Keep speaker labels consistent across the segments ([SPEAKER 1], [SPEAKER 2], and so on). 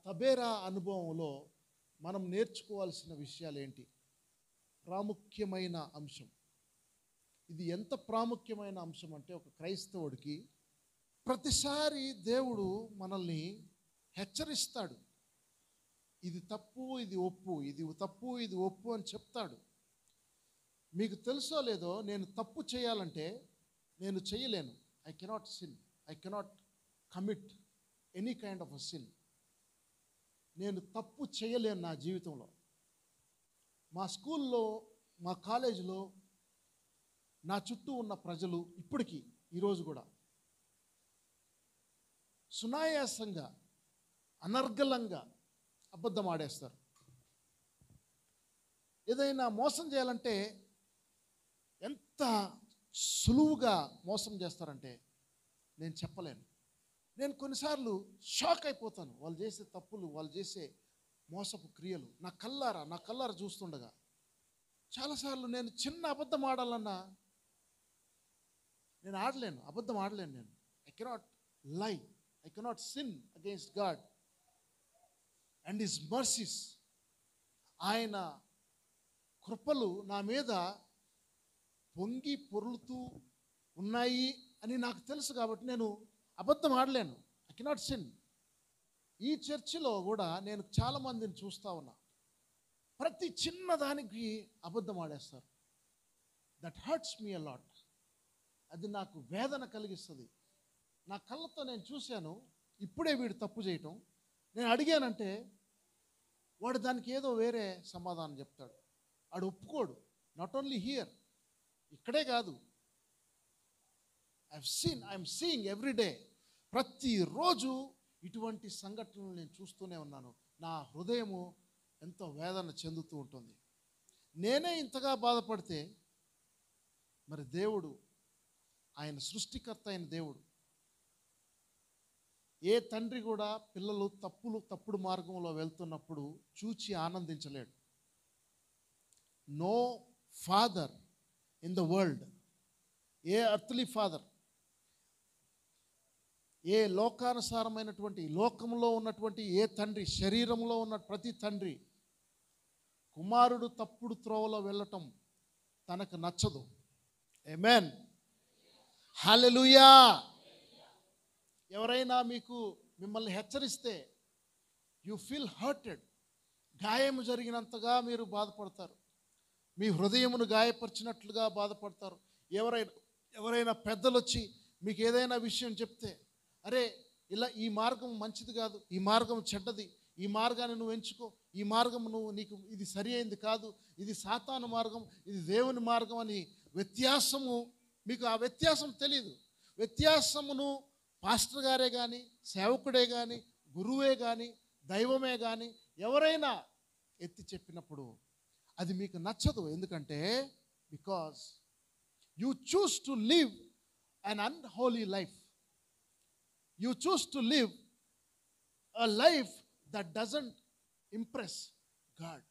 [SPEAKER 1] తబేరా అనుభవంలో మనం నేర్చుకోవాల్సిన విషయాలు ఏంటి? ప్రాముఖ్యమైన అంశం. ఇది ఎంత ప్రాముఖ్యమైన అంశం అంటే, ఒక క్రైస్తవుడికి ప్రతిసారి దేవుడు మనల్ని హెచ్చరిస్తాడు. ఇది తప్పు, ఇది ఒప్పు, ఇది తప్పు, ఇది ఒప్పు అని చెప్తాడు. మీకు తెలుసో లేదో, నేను తప్పు చేయాలంటే నేను చేయలేను. I cannot sin, I cannot commit any kind of a sin. నేను తప్పు చేయలేను నా జీవితంలో. మా స్కూల్లో, మా కాలేజీలో, నా చుట్టూ ఉన్న ప్రజలు ఇప్పటికీ ఈరోజు కూడా సునాయాసంగా, అనర్గళంగా అబద్ధం ఆడేస్తారు. ఏదైనా మోసం చేయాలంటే ఎంత సులువుగా మోసం చేస్తారంటే నేను చెప్పలేను. నేను కొన్నిసార్లు షాక్ అయిపోతాను. వాళ్ళు చేసే తప్పులు, వాళ్ళు చేసే మోసపు క్రియలు నా కల్లారా చూస్తుండగా. చాలాసార్లు నేను చిన్న అబద్ధం ఆడాలన్నా నేను ఆడలేను, అబద్ధం ఆడలేను. నేను ఐ కెనాట్ లై, I cannot sin against God and his mercies. ఆయన కృపలు నా మీద పొంగి పొర్లుతూ ఉన్నాయి అని నాకు తెలుసు కాబట్టి నేను అబద్ధం ఆడలేను. I cannot sin. ఈ చర్చిలో కూడా నేను చాలామందిని చూస్తూ ఉన్నా, ప్రతి చిన్నదానికి అబద్ధం ఆడేస్తారు. That hurts me a lot. అది నాకు వేదన కలిగిస్తుంది. నా కళ్ళతో నేను చూశాను. ఇప్పుడే వీడు తప్పు చేయటం, నేను అడిగానంటే వాడు దానికి ఏదో వేరే సమాధానం చెప్తాడు. వాడు ఒప్పుకోడు. నాట్ ఓన్లీ హియర్, ఇక్కడే కాదు, ఐఎమ్ సీయింగ్ ఎవ్రీ డే. ప్రతిరోజు ఇటువంటి సంఘటనలు నేను చూస్తూనే ఉన్నాను. నా హృదయము ఎంతో వేదన చెందుతూ ఉంటుంది. నేనే ఇంతగా బాధపడితే మరి దేవుడు, ఆయన సృష్టికర్త అయిన దేవుడు, ఏ తండ్రి కూడా పిల్లలు తప్పుడు మార్గంలో వెళ్తున్నప్పుడు చూచి ఆనందించలేడు. No father in the world, a earthly father, ఏ లోకానుసారమైనటువంటి లోకంలో ఉన్నటువంటి ఏ తండ్రి, శరీరంలో ఉన్న ప్రతి తండ్రి కుమారుడు తప్పుడు త్రోవలో వెళ్ళటం తనకు నచ్చదు. ఆమేన్, హల్లెలూయా. ఎవరైనా మిమ్మల్ని హెచ్చరిస్తే యు ఫీల్ హర్టెడ్. గాయము జరిగినంతగా మీరు బాధపడతారు. మీ హృదయమును గాయపరిచినట్లుగా బాధపడతారు. ఎవరైనా పెద్దలు వచ్చి మీకు ఏదైనా విషయం చెప్తే, అరే ఇలా ఈ మార్గం మంచిది కాదు, ఈ మార్గం చెడ్డది, ఈ మార్గాన్ని నువ్వు ఎంచుకో, ఈ మార్గం నీకు ఇది సరి అయింది కాదు, ఇది సాతాను మార్గం, ఇది దేవుని మార్గం అని వ్యత్యాసము, మీకు ఆ వ్యత్యాసం తెలియదు. వ్యత్యాసమును పాస్టర్ గారే కానీ, సేవకుడే కానీ, గురువే కానీ, దైవమే కానీ ఎవరైనా ఎత్తి చెప్పినప్పుడు అది మీకు నచ్చదు. ఎందుకంటే because you choose to live an unholy life. You choose to live a life that doesn't impress God.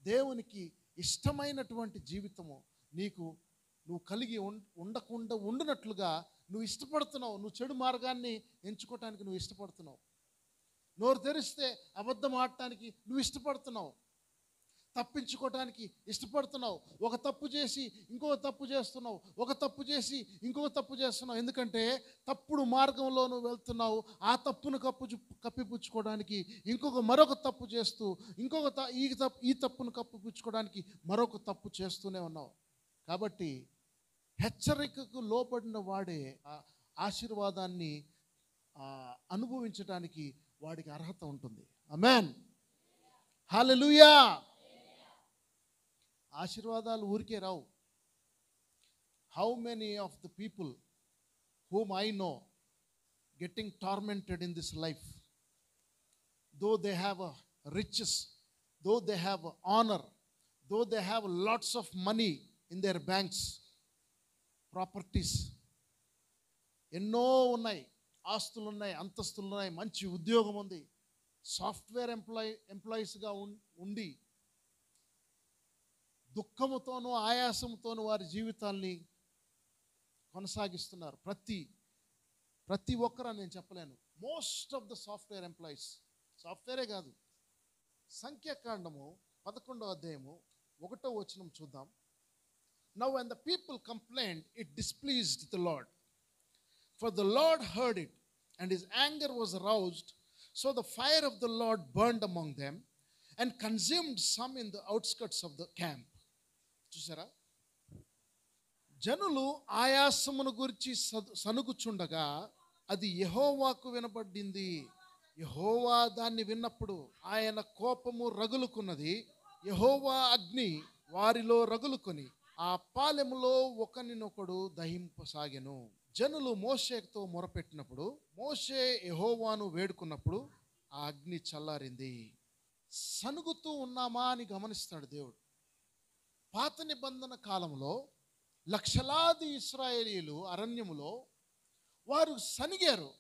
[SPEAKER 1] దేవునికి ఇష్టమైనటువంటి జీవితము నువ్వు కలిగి ఉండునట్లుగా నువ్వు ఇష్టపడుతున్నావు. నువ్వు చెడు మార్గాన్ని ఎంచుకోవటానికి నువ్వు ఇష్టపడుతున్నావు. నోరు తెరిస్తే అబద్ధం ఆడటానికి నువ్వు ఇష్టపడుతున్నావు. తప్పించుకోవటానికి ఇష్టపడుతున్నావు. ఒక తప్పు చేసి ఇంకొక తప్పు చేస్తున్నావు, ఒక తప్పు చేసి ఇంకొక తప్పు చేస్తున్నావు. ఎందుకంటే తప్పుడు మార్గంలో నువ్వు వెళ్తున్నావు. ఆ తప్పును కప్పిపుచ్చుకోవడానికి మరొక తప్పు చేస్తూ, ఈ తప్పును కప్పిపుచ్చుకోవడానికి మరొక తప్పు చేస్తూనే ఉన్నావు. కాబట్టి హెచ్చరికకు లోబడిన వాడే ఆశీర్వాదాన్ని అనుభవించడానికి వాడికి అర్హత ఉంటుంది. ఆమేన్, హల్లెలూయా. ఆశీర్వాదాలు ఊరికే రావు. How many of the people whom I know getting tormented in this life, though they have riches, though they have honor, though they have lots of money in their banks, properties, ఎన్నో ఉన్నాయి, ఆస్తులు ఉన్నాయి, అంతస్తులు ఉన్నాయి, మంచి ఉద్యోగం ఉంది, software ఎంప్లాయీస్గా ఉండి దుఃఖముతోనూ ఆయాసంతోనూ వారి జీవితాల్ని కొనసాగిస్తున్నారు. ప్రతి ఒక్కరు నేను చెప్పలేను. Most of the software employees, సాఫ్ట్వేరే కాదు. సంఖ్యాకాండము 11వ అధ్యాయము 1వ వచనం చూద్దాం. Now when the people complained, it displeased the Lord. For the Lord heard it, and his anger was aroused. So the fire of the Lord burned among them and consumed some in the outskirts of the camp. చూసారా, జనులు ఆయాసమును గురించి సనుగుచుండగా అది యెహోవాకు వినబడింది. యెహోవా దాన్ని విన్నప్పుడు ఆయన కోపము రగులుకున్నది. యెహోవా అగ్ని వారిలో రగులుకొని ఆ పాలెములో ఒకనినొకడు దహింపసాగెను. జనులు మోషేతో మొరపెట్టినప్పుడు, మోషే యెహోవాను వేడుకున్నప్పుడు ఆ అగ్ని చల్లారింది. సనుగుతూ ఉన్నామా అని గమనిస్తాడు దేవుడు. పాత నిబంధన కాలంలో లక్షలాది ఇశ్రాయేలీలు అరణ్యములో వారు సనిగారు.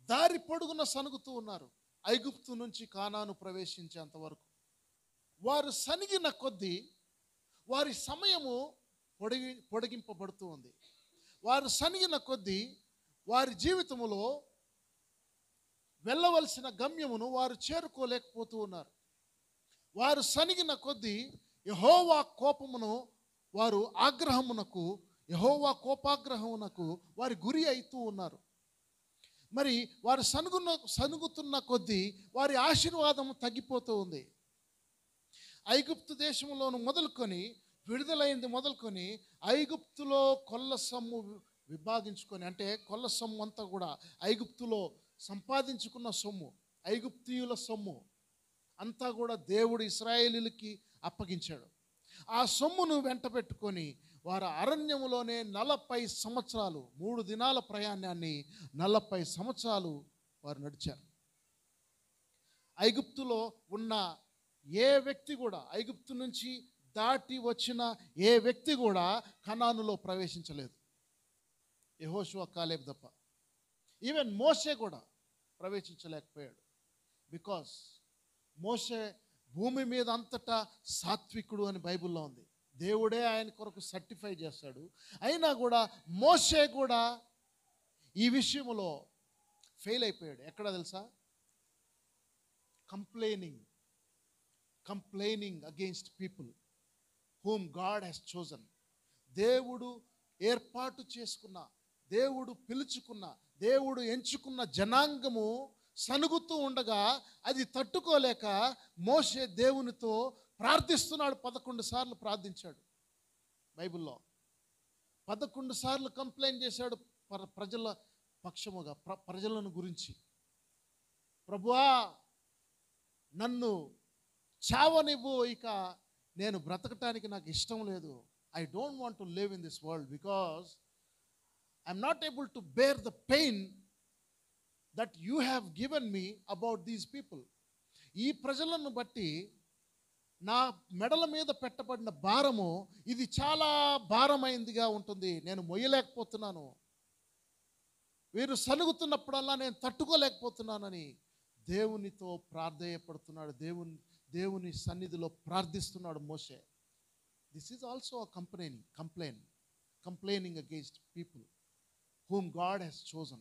[SPEAKER 1] దారి పొడుగున సనుగుతూ ఉన్నారు. ఐగుప్తు నుంచి కానాను ప్రవేశించేంత వరకు వారు సనిగిన కొద్దీ వారి సమయము పొడిగింపబడుతూ ఉంది. వారు సనిగిన కొద్దీ వారి జీవితములో వెళ్ళవలసిన గమ్యమును వారు చేరుకోలేకపోతూ ఉన్నారు. వారు సనిగిన కొద్దీ యెహోవా కోపమును వారు యెహోవా కోపాగ్రహమునకు వారి గురి అవుతూ ఉన్నారు. మరి వారు సనుగుతున్న కొద్దీ వారి ఆశీర్వాదము తగ్గిపోతూ ఉంది. ఐగుప్తు దేశంలోను మొదలుకొని విడుదలైంది మొదలుకొని ఐగుప్తులో కొల్ల సొమ్ము విభాగించుకొని, అంటే కొల్ల సొమ్ము అంతా కూడా ఐగుప్తులో సంపాదించుకున్న సొమ్ము, ఐగుప్తీయుల సొమ్ము అంతా కూడా దేవుడు ఇశ్రాయేలీయులకి అప్పగించాడు. ఆ సొమ్మును వెంట పెట్టుకొని వారు అరణ్యములోనే 40 సంవత్సరాలు, 3 దినాల ప్రయాణాన్ని 40 సంవత్సరాలు వారు నడిచారు. ఐగుప్తులో ఉన్న ఏ వ్యక్తి కూడా, ఐగుప్తు నుంచి దాటి వచ్చిన ఏ వ్యక్తి కూడా కనానులో ప్రవేశించలేదు, యెహోషువ కాలేబ్ తప్ప. ఈవెన్ మోషే కూడా ప్రవేశించలేకపోయాడు. బికాస్ మోషే భూమి మీద అంతటా సాత్వికుడు అని బైబిల్లో ఉంది. దేవుడే ఆయన కొరకు సర్టిఫై చేస్తాడు. అయినా కూడా మోషే కూడా ఈ విషయంలో ఫెయిల్ అయిపోయాడు. ఎక్కడ తెలుసా? Complaining against people whom God has chosen. దేవుడు ఏర్పాటు చేసుకున్న, దేవుడు పిలుచుకున్న, దేవుడు ఎంచుకున్న జనాంగము సనుగుతూ ఉండగా అది తట్టుకోలేక మోషే దేవునితో ప్రార్థిస్తున్నాడు. 11 సార్లు ప్రార్థించాడు. బైబిల్లో 11 సార్లు కంప్లైంట్ చేశాడు ప్రజల పక్షముగా, ప్రజలను గురించి. ప్రభువా, నన్ను చావనివ్వు, ఇక నేను బ్రతకటానికి నాకు ఇష్టం లేదు. I don't want to live in this world because I'm not able to bear the pain that you have given me about these people. ఈ ప్రజలను బట్టి నా మెడల మీద పెట్టబడిన భారము ఇది చాలా భారమైందిగా ఉంటుంది, నేను మొయ్యలేకపోతున్నాను. వీరు సనుగుతున్నప్పుడల్లా నేను తట్టుకోలేకపోతున్నానని దేవునితో ప్రాధేయపడుతున్నాడు. దేవుని సన్నిధిలో ప్రార్థిస్తున్నాడు మోషే. This is also a complaining against people whom God has chosen.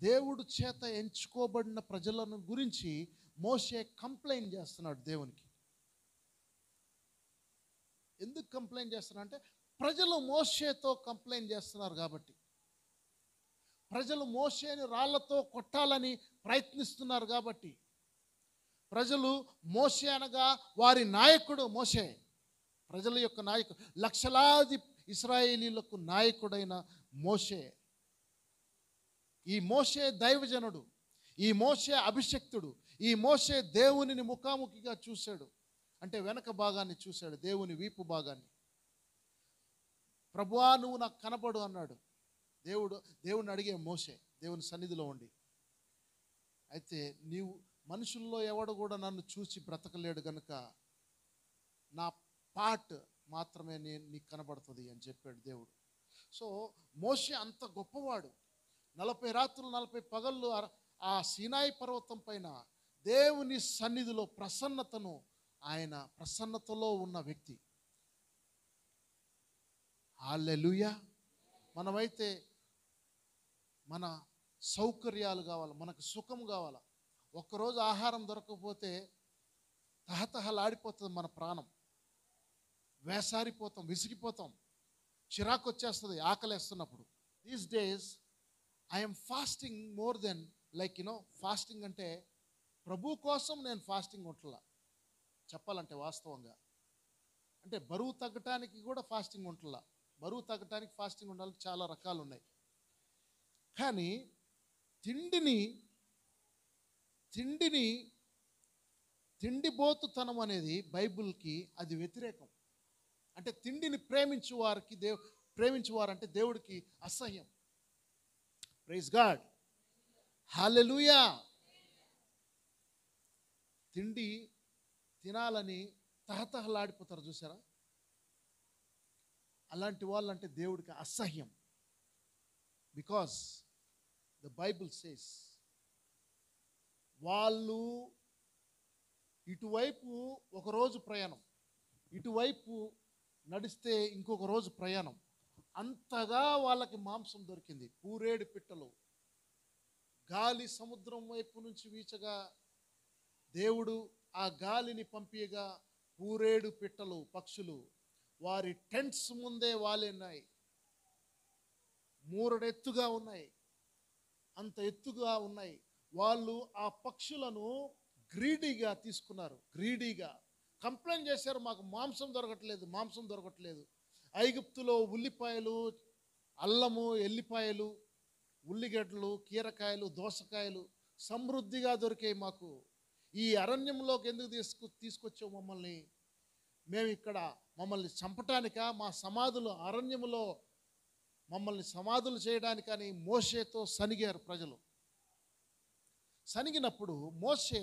[SPEAKER 1] దేవుడు చేత ఎంచుకోబడిన ప్రజలను గురించి మోషే కంప్లైంట్ చేస్తున్నాడు దేవునికి. ఎందుకు కంప్లైంట్ చేస్తున్నా అంటే ప్రజలు మోషేతో కంప్లైంట్ చేస్తున్నారు కాబట్టి, ప్రజలు మోషేని రాళ్లతో కొట్టాలని ప్రయత్నిస్తున్నారు కాబట్టి, ప్రజలు మోషే అనగా వారి నాయకుడు మోషే, ప్రజల యొక్క నాయకుడు, లక్షలాది ఇశ్రాయేలీలకు నాయకుడైన మోషే. ఈ మోషే దైవజనుడు, ఈ మోషే అభిషక్తుడు, ఈ మోషే దేవునిని ముఖాముఖిగా చూశాడు. అంటే వెనక భాగాన్ని చూశాడు, దేవుని వీపు భాగాన్ని. ప్రభువా, నువ్వు నాకు కనబడు అన్నాడు దేవుని అడిగే మోషే దేవుని సన్నిధిలో ఉండి. అయితే నీవు మనుషుల్లో ఎవడు కూడా నన్ను చూసి బ్రతకలేడు గనుక నా పార్ట్ మాత్రమే నీకు కనబడుతుంది అని చెప్పాడు దేవుడు. సో మోషే అంత గొప్పవాడు. 40 రాత్రులు 40 పగళ్ళు ఆ సీనాయి పర్వతం పైన దేవుని సన్నిధిలో ప్రసన్నతలో ఉన్న వ్యక్తి. హల్లెలూయా. మనమైతే మన సౌకర్యాలు కావాలి, మనకు సుఖం కావాలి. ఒక్కరోజు ఆహారం దొరకకపోతే తహతహలాడిపోతుంది మన ప్రాణం, వేసారిపోతాం, విసిగిపోతాం, చిరాకు వచ్చేస్తుంది ఆకలేస్తున్నప్పుడు. These days I'm fasting more than fasting అంటే ప్రభు కోసం నేను ఫాస్టింగ్ ఉంటలా. చెప్పాలంటే వాస్తవంగా అంటే బరువు తగ్గటానికి కూడా ఫాస్టింగ్ ఉంటలా. బరువు తగ్గటానికి ఫాస్టింగ్ ఉండాలి, చాలా రకాలు ఉన్నాయి. కానీ తిండిబోతుతనం అనేది బైబిల్కి అది వ్యతిరేకం. అంటే తిండిని ప్రేమించువారంటే దేవుడికి అసహ్యం. ప్రైజ్ గాడ్, హల్లెలూయా. తిండి తినాలని తహతహలాడిపోతారు చూసారా, అలాంటి వాళ్ళంటే దేవుడికి అసహ్యం. బికాస్ ద బైబిల్ సేస్ వాళ్ళు ఇటువైపు ఒకరోజు ప్రయాణం, ఇటువైపు నడిస్తే ఇంకొక రోజు ప్రయాణం, అంతగా వాళ్ళకి మాంసం దొరికింది. పూరేడు పిట్టలు గాలి సముద్రం వైపు నుంచి వీచగా దేవుడు ఆ గాలిని పంపియగా పూరేడు పిట్టలు పక్షులు వారి టెంట్స్ ముందే వాలినాయి. మూరడెత్తుగా ఉన్నాయి, అంత ఎత్తుగా ఉన్నాయి. వాళ్ళు ఆ పక్షులను గ్రీడీగా తీసుకున్నారు, గ్రీడీగా కంప్లైంట్ చేశారు, మాకు మాంసం దొరకట్లేదు. ఐగుప్తులో ఉల్లిపాయలు, అల్లము, ఎల్లిపాయలు, ఉల్లిగడ్డలు, కీరకాయలు, దోసకాయలు సమృద్ధిగా దొరికాయి మాకు. ఈ అరణ్యంలోకి ఎందుకు తీసుకొచ్చావు మమ్మల్ని? మేము ఇక్కడ మమ్మల్ని చంపటానికా? మా సమాధులు అరణ్యములో మమ్మల్ని సమాధులు చేయడానికని మోషేతో సనిగారు ప్రజలు. సనిగినప్పుడు మోషే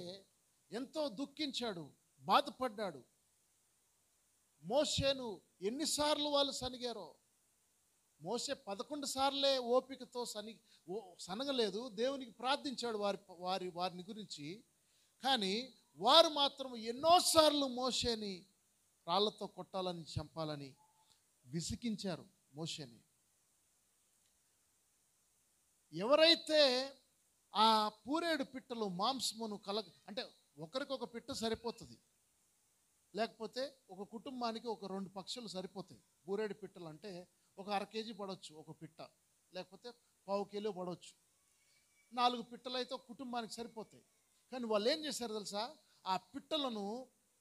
[SPEAKER 1] ఎంతో దుఃఖించాడు, బాధపడ్డాడు. మోషేను ఎన్నిసార్లు వాళ్ళు సనిగారో. మోషే 11 సార్లే ఓపికతో సనగలేదు, దేవునికి ప్రార్థించాడు వారిని గురించి. కానీ వారు మాత్రం ఎన్నోసార్లు మోషేని రాళ్లతో కొట్టాలని, చంపాలని విసిగించారు మోషేని. ఎవరైతే ఆ పూరేడు పిట్టలు మాంసమును అంటే ఒకరికొక పిట్ట సరిపోతుంది, లేకపోతే ఒక కుటుంబానికి ఒక 2 పక్షులు సరిపోతాయి. పూరేడు పిట్టలు అంటే ఒక 1/2 కేజీ పడవచ్చు ఒక పిట్ట, లేకపోతే 1/4 కిలో పడవచ్చు. 4 పిట్టలు అయితే ఒక కుటుంబానికి సరిపోతాయి. కానీ వాళ్ళు ఏం చేశారు తెలుసా? ఆ పిట్టలను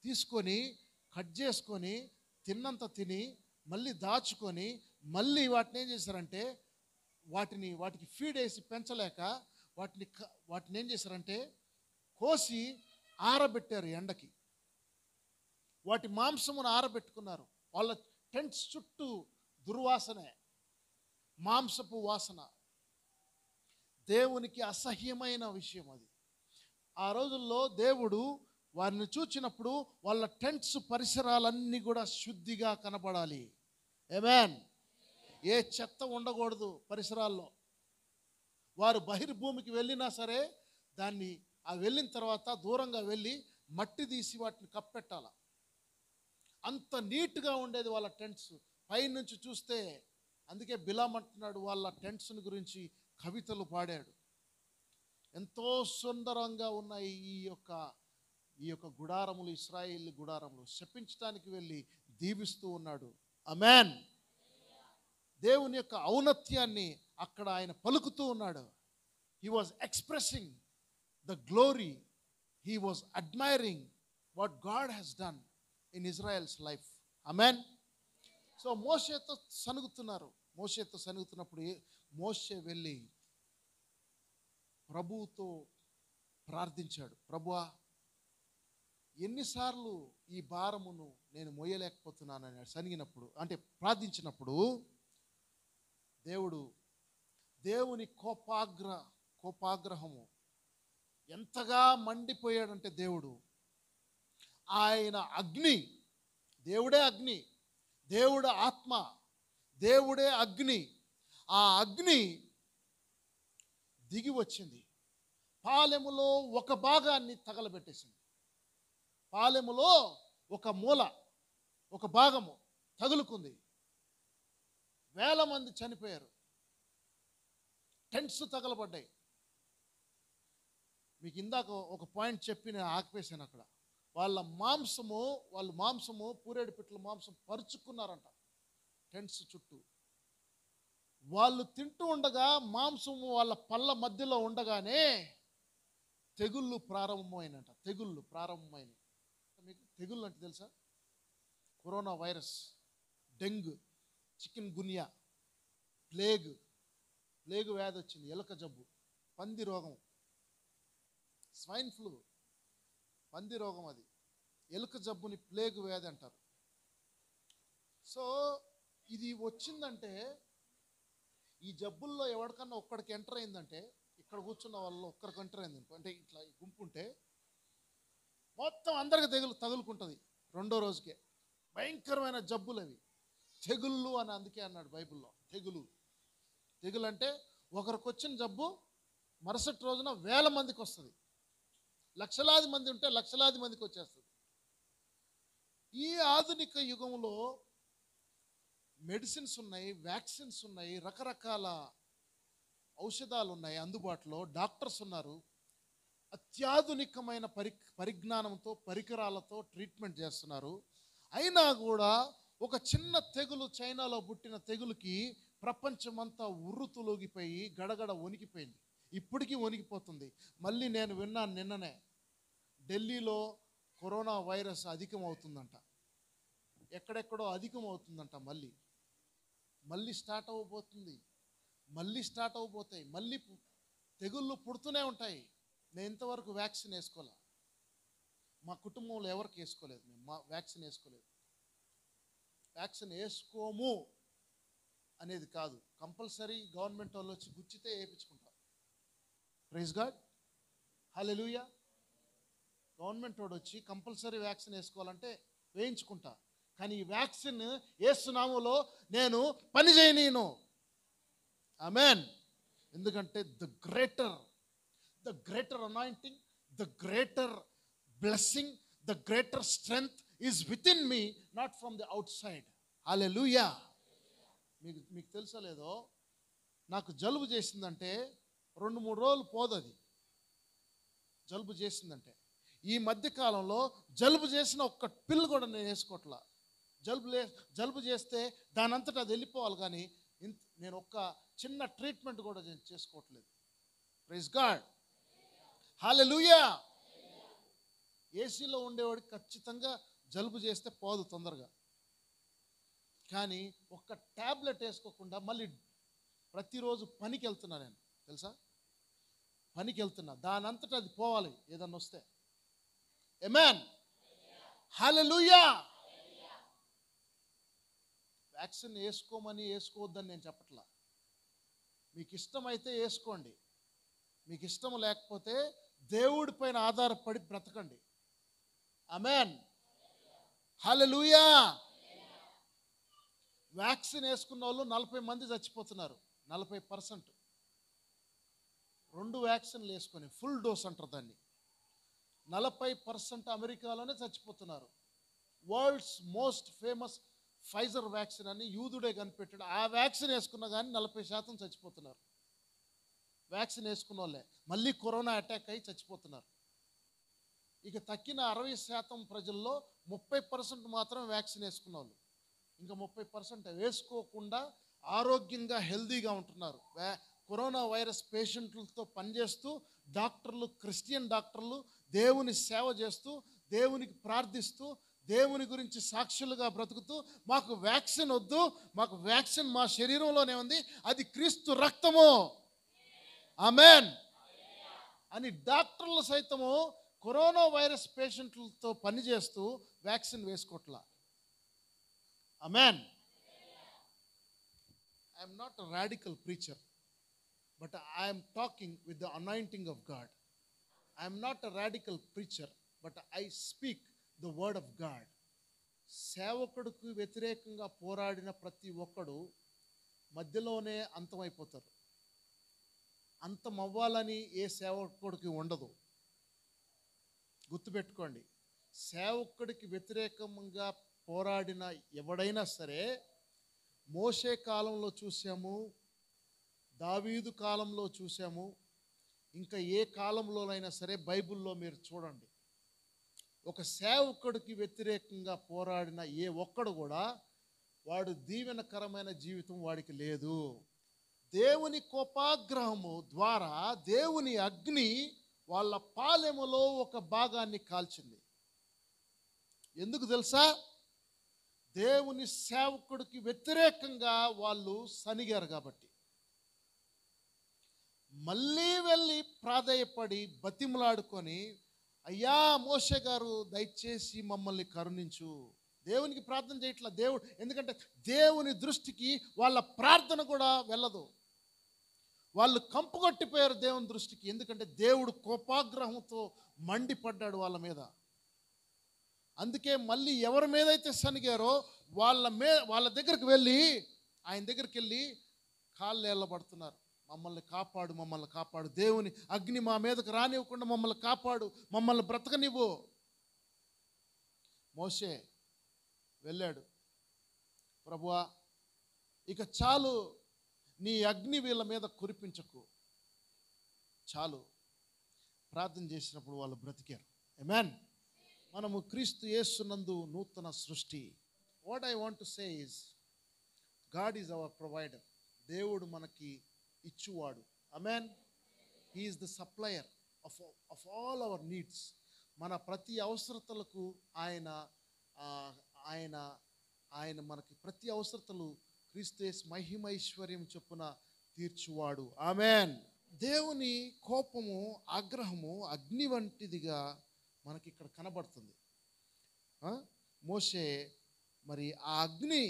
[SPEAKER 1] తీసుకొని కట్ చేసుకొని తిన్నంత తిని మళ్ళీ దాచుకొని మళ్ళీ వాటిని ఏం చేశారంటే వాటికి ఫీడ్ వేసి పెంచలేక వాటిని ఏం చేశారంటే కోసి ఆరబెట్టారు ఎండకి. వాటి మాంసమును ఆరబెట్టుకున్నారు. వాళ్ళ టెంట్స్ చుట్టూ దుర్వాసనే, మాంసపు వాసన. దేవునికి అసహ్యమైన విషయం అది. ఆ రోజుల్లో దేవుడు వారిని చూచినప్పుడు వాళ్ళ టెంట్స్ పరిసరాలన్నీ కూడా శుద్ధిగా కనబడాలి. ఆమేన్. ఏ చెత్త ఉండకూడదు పరిసరాల్లో. వారు బహిర్భూమికి వెళ్ళినా సరే దాన్ని వెళ్ళిన తర్వాత దూరంగా వెళ్ళి మట్టి తీసి వాటిని కప్పెట్టాల. అంత నీట్గా ఉండేది వాళ్ళ టెంట్స్. పైనుంచి చూస్తే, అందుకే బిలాం అంటున్నాడు వాళ్ళ టెంట్స్ని గురించి కవితలు పాడాడు. ఎంతో సుందరంగా ఉన్నాయి ఈ యొక్క గుడారములు, ఇశ్రాయేలు గుడారములు. శపించడానికి వెళ్ళి దీవిస్తూ ఉన్నాడు. ఆమేన్. దేవుని యొక్క ఔన్నత్యాన్ని అక్కడ ఆయన పలుకుతూ ఉన్నాడు. He was expressing the glory, he was admiring what God has done in Israel's life. Amen. So మోషేతో సనుగుతున్నప్పుడు మోషే వెళ్ళి ప్రభువుతో ప్రార్థించాడు. ప్రభువా, ఎన్నిసార్లు ఈ భారమును నేను మోయలేకపోతున్నానని సనిగినప్పుడు, అంటే ప్రార్థించినప్పుడు దేవుని కోపాగ్రహము ఎంతగా మండిపోయాడంటే ఆయన అగ్ని, దేవుడే అగ్ని, దేవుడు ఆత్మ, దేవుడే అగ్ని. ఆ అగ్ని దిగి వచ్చింది, పాలెములో ఒక భాగాన్ని తగలబెట్టేసింది. పాలెములో ఒక మూల, ఒక భాగము తగులుకుంది. 1000 మంది చనిపోయారు. టెంట్స్ తగలబడ్డాయి. మీకు ఇందాక ఒక పాయింట్ చెప్పి నేను ఆగిపేశాను అక్కడ. వాళ్ళు మాంసము పూరేడు పిట్టల మాంసం పరుచుకున్నారంట టెంట్స్ చుట్టూ. వాళ్ళు తింటూ ఉండగా మాంసము వాళ్ళ పళ్ళ మధ్యలో ఉండగానే తెగుళ్ళు ప్రారంభమైనంట. మీకు తెగుళ్ళు అంటే తెలుసా? Corona virus, dengue, chikungunya, plague వ్యాధి వచ్చింది, ఎలుక జబ్బు, పంది రోగం, స్వైన్ ఫ్లూ, పంది రోగం, అది ఎలుక జబ్బుని ప్లేగ్ వ్యాధి అంటారు. సో ఇది వచ్చిందంటే, ఈ జబ్బుల్లో ఎవరికన్నా ఒక్కడికి ఎంటర్ అయిందంటే, ఇక్కడ కూర్చున్న వాళ్ళు ఒక్కరికి ఎంటర్ అయింది అంటే ఇట్లా గుంపు ఉంటే మొత్తం అందరికి తగులుకుంటుంది రెండో రోజుకే. భయంకరమైన జబ్బులు అవి, తెగుళ్ళు అని అందుకే అన్నాడు బైబిల్లో. తెగులు అంటే ఒకరికి వచ్చిన జబ్బు మరుసటి రోజున వేల మందికి వస్తుంది. లక్షలాది మంది ఉంటే లక్షలాది మందికి వచ్చేస్తుంది. ఈ ఆధునిక యుగంలో మెడిసిన్స్ ఉన్నాయి, వ్యాక్సిన్స్ ఉన్నాయి, రకరకాల ఔషధాలు ఉన్నాయి అందుబాటులో, డాక్టర్స్ ఉన్నారు. అత్యాధునికమైన పరిజ్ఞానంతో, పరికరాలతో ట్రీట్మెంట్ చేస్తున్నారు. అయినా కూడా ఒక చిన్న తెగులు, చైనాలో పుట్టిన తెగులుకి ప్రపంచమంతా ఉర్రుతులోగిపోయి గడగడ వణికిపోయింది. ఇప్పటికీ వణికిపోతుంది. మళ్ళీ నేను విన్నాను నిన్ననే, ఢిల్లీలో కరోనా వైరస్ అధికం అవుతుందంట, ఎక్కడెక్కడో అధికం అవుతుందంట. మళ్ళీ స్టార్ట్ అవ్వబోతాయి. మళ్ళీ తెగుళ్ళు పుడుతూనే ఉంటాయి. నేను ఇంతవరకు వ్యాక్సిన్ వేసుకోలే. మా కుటుంబంలో ఎవరికి వేసుకోలేదు. మేము వ్యాక్సిన్ వేసుకోలేదు. వ్యాక్సిన్ వేసుకోము అనేది కాదు, కంపల్సరీ గవర్నమెంట్ వాళ్ళు వచ్చి గుచ్చితే వేయించుకుంటాం. ప్రైజ్ గాడ్, హల్లెలూయా. గవర్నమెంట్ వాడు వచ్చి కంపల్సరీ వ్యాక్సిన్ వేసుకోవాలంటే వేయించుకుంటా. కానీ ఈ వ్యాక్సిన్ యేసు నామములో నేను పని చేయనీను. ఆమేన్. ఎందుకంటే the greater anointing, the greater blessing, the greater strength is within me, not from the outside. హల్లెలూయా. మీకు తెలుసో లేదో, నాకు జలుబు చేసిందంటే 2-3 రోజులు పోదది. జలుబు చేసిందంటే ఈ మధ్యకాలంలో జలుబు చేసిన ఒక్క పిల్లు కూడా నేను వేసుకోవట్లా. జలుబు చేస్తే దానంతటా అది వెళ్ళిపోవాలి, కానీ నేను ఒక్క చిన్న ట్రీట్మెంట్ కూడా నేను చేసుకోవట్లేదు. ప్రైజ్ గాడ్, హల్లెలూయా. ఏసీలో ఉండేవాడికి ఖచ్చితంగా జలుబు చేస్తే పోదు తొందరగా. కానీ ఒక్క ట్యాబ్లెట్ వేసుకోకుండా మళ్ళీ ప్రతిరోజు పనికి వెళ్తున్నా నేను, తెలుసా? పనికి వెళ్తున్నా, దానంతటా అది పోవాలి ఏదన్నా వస్తే. ఆమేన్, హల్లెలూయా. వ్యాక్సిన్ వేసుకోవద్దని నేను చెప్పట్లా. మీకు ఇష్టమైతే వేసుకోండి, మీకు ఇష్టం లేకపోతే దేవుడి పైన ఆధారపడి బ్రతకండి. ఆమేన్, హల్లెలూయా. వ్యాక్సిన్ వేసుకున్న వాళ్ళు 40 మంది చచ్చిపోతున్నారు, 40%. 2 వ్యాక్సిన్లు వేసుకొని, ఫుల్ డోస్ అంటారు దాన్ని, 40% అమెరికాలోనే చచ్చిపోతున్నారు. World's most famous Pfizer vaccine అని యూదుడే కనిపెట్టాడు. ఆ వ్యాక్సిన్ వేసుకున్నా కానీ 40% చచ్చిపోతున్నారు. వ్యాక్సిన్ వేసుకున్న వాళ్ళే మళ్ళీ కరోనా అటాక్ అయ్యి చచ్చిపోతున్నారు. ఇక తక్కిన 60% ప్రజల్లో 30% మాత్రం వ్యాక్సిన్ వేసుకున్న వాళ్ళు, ఇంకా 30% వేసుకోకుండా ఆరోగ్యంగా హెల్దీగా ఉంటున్నారు. కరోనా వైరస్ పేషెంట్లతో పనిచేస్తూ డాక్టర్లు, క్రిస్టియన్ డాక్టర్లు దేవుని సేవ చేస్తూ, దేవునికి ప్రార్థిస్తూ, దేవుని గురించి సాక్షులుగా బ్రతుకుతూ, మాకు వ్యాక్సిన్ వద్దు, మాకు వ్యాక్సిన్ మా శరీరంలోనే ఉంది, అది క్రీస్తు రక్తము, ఆమేన్ అని డాక్టర్లు సైతము కరోనా వైరస్ పేషెంట్లతో పనిచేస్తూ వ్యాక్సిన్ వేసుకోవట్లా. ఆమేన్. I'm not a radical preacher, but I'm talking with the anointing of God. I'm not a radical preacher, but I speak the word of God. సేవకుడికి వ్యతిరేకంగా పోరాడిన ప్రతి ఒక్కడు మధ్యలోనే అంతమైపోతారు. అంతమవ్వాలని ఏ సేవకుడికి ఉండదు. గుర్తుపెట్టుకోండి, సేవకుడికి వ్యతిరేకంగా పోరాడిన ఎవడైనా సరే, మోషే కాలంలో చూసాము, దావీదు కాలంలో చూసాము, ఇంకా ఏ కాలంలోనైనా సరే బైబిల్లో మీరు చూడండి, ఒక సేవకుడికి వ్యతిరేకంగా పోరాడిన ఏ ఒక్కడు కూడా వాడు దీవెనకరమైన జీవితం వాడికి లేదు. దేవుని కోపాగ్రహము ద్వారా దేవుని అగ్ని వాళ్ళ పాలెములో ఒక భాగాన్ని కాల్చింది. ఎందుకు తెలుసా? దేవుని సేవకుడికి వ్యతిరేకంగా వాళ్ళు సనిగారు కాబట్టి. మళ్ళీ వెళ్ళి ప్రాధేయపడి బతిమలాడుకొని, అయ్యా మోషే గారు దయచేసి మమ్మల్ని కరుణించు. దేవునికి ప్రార్థన చేయట్లా దేవుడు, ఎందుకంటే దేవుని దృష్టికి వాళ్ళ ప్రార్థన కూడా వెళ్ళదు. వాళ్ళు కంపుకొట్టిపోయారు దేవుని దృష్టికి, ఎందుకంటే దేవుడు కోపాగ్రహంతో మండిపడ్డాడు వాళ్ళ మీద. అందుకే మళ్ళీ ఎవరి మీదైతే సనిగారో వాళ్ళ దగ్గరికి వెళ్ళి, ఆయన దగ్గరికి వెళ్ళి కాళ్ళు ఏళ్ళబడుతున్నారు. మమ్మల్ని కాపాడు, మమ్మల్ని కాపాడు, దేవుని అగ్ని మా మీదకి రానివ్వకుండా మమ్మల్ని కాపాడు, మమ్మల్ని బ్రతకనివ్వు. మోషే వెళ్ళాడు, ప్రభువా ఇక చాలు, నీ అగ్ని వీళ్ళ మీద కురిపించకు, చాలు. ప్రార్థన చేసినప్పుడు వాళ్ళు బ్రతికారు. ఆమేన్. మనము క్రీస్తు యేసునందు నూతన సృష్టి. What I want to say is, God is our provider. దేవుడు మనకి ఇచ్చువాడు. ఆమేన్. He is the supplier of all our needs. మన ప్రతి అవసరతలకు ఆయన మనకి ప్రతి అవసరతలు క్రీస్తు యేసు మహిమైశ్వర్యం చొప్పున తీర్చువాడు. ఆమేన్. దేవుని కోపము, ఆగ్రహము అగ్ని వంటిదిగా మనకి ఇక్కడ కనబడుతుంది. మోషే మరి ఆ అగ్ని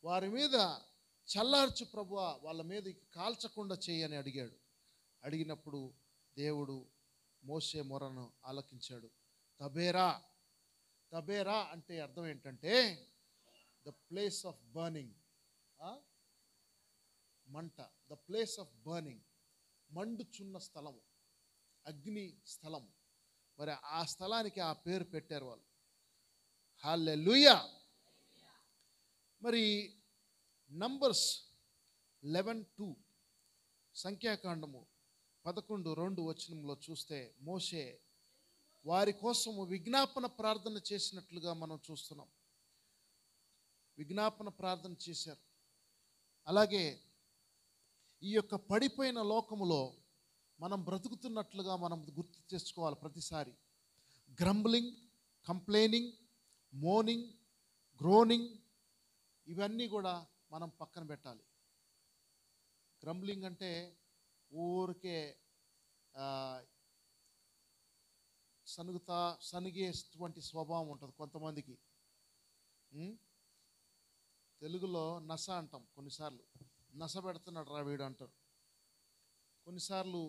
[SPEAKER 1] వారి మీద చల్లార్చు ప్రభువా, వాళ్ళ మీద కాల్చకుండా చేయని అడిగాడు. అడిగినప్పుడు దేవుడు మోషే మొరను ఆలకించాడు. తబేరా, తబేరా అంటే అర్థం ఏంటంటే ద ప్లేస్ ఆఫ్ బర్నింగ్, మంట, ద ప్లేస్ ఆఫ్ బర్నింగ్, మండుచున్న స్థలము, అగ్ని స్థలము. మరి ఆ స్థలానికి ఆ పేరు పెట్టారు వాళ్ళు. హల్లెలూయా. మరి నంబర్స్ 11:2, సంఖ్యాకాండము 11:2 చూస్తే మోషే వారి కోసము విజ్ఞాపన ప్రార్థన చేసినట్లుగా మనం చూస్తున్నాం. విజ్ఞాపన ప్రార్థన చేశారు. అలాగే ఈ యొక్క పడిపోయిన లోకములో మనం బ్రతుకుతున్నట్లుగా మనం గుర్తు తెచ్చుకోవాలి. ప్రతిసారి గ్రంబ్లింగ్, కంప్లైనింగ్, మోర్నింగ్, గ్రోనింగ్, ఇవన్నీ కూడా మనం పక్కన పెట్టాలి. గ్రంబ్లింగ్ అంటే ఊరికే సనిగేటువంటి స్వభావం ఉంటుంది కొంతమందికి. తెలుగులో నస అంటాం కొన్నిసార్లు. నస పెడుతున్నాడు రా వీడు అంటారు. కొన్నిసార్లు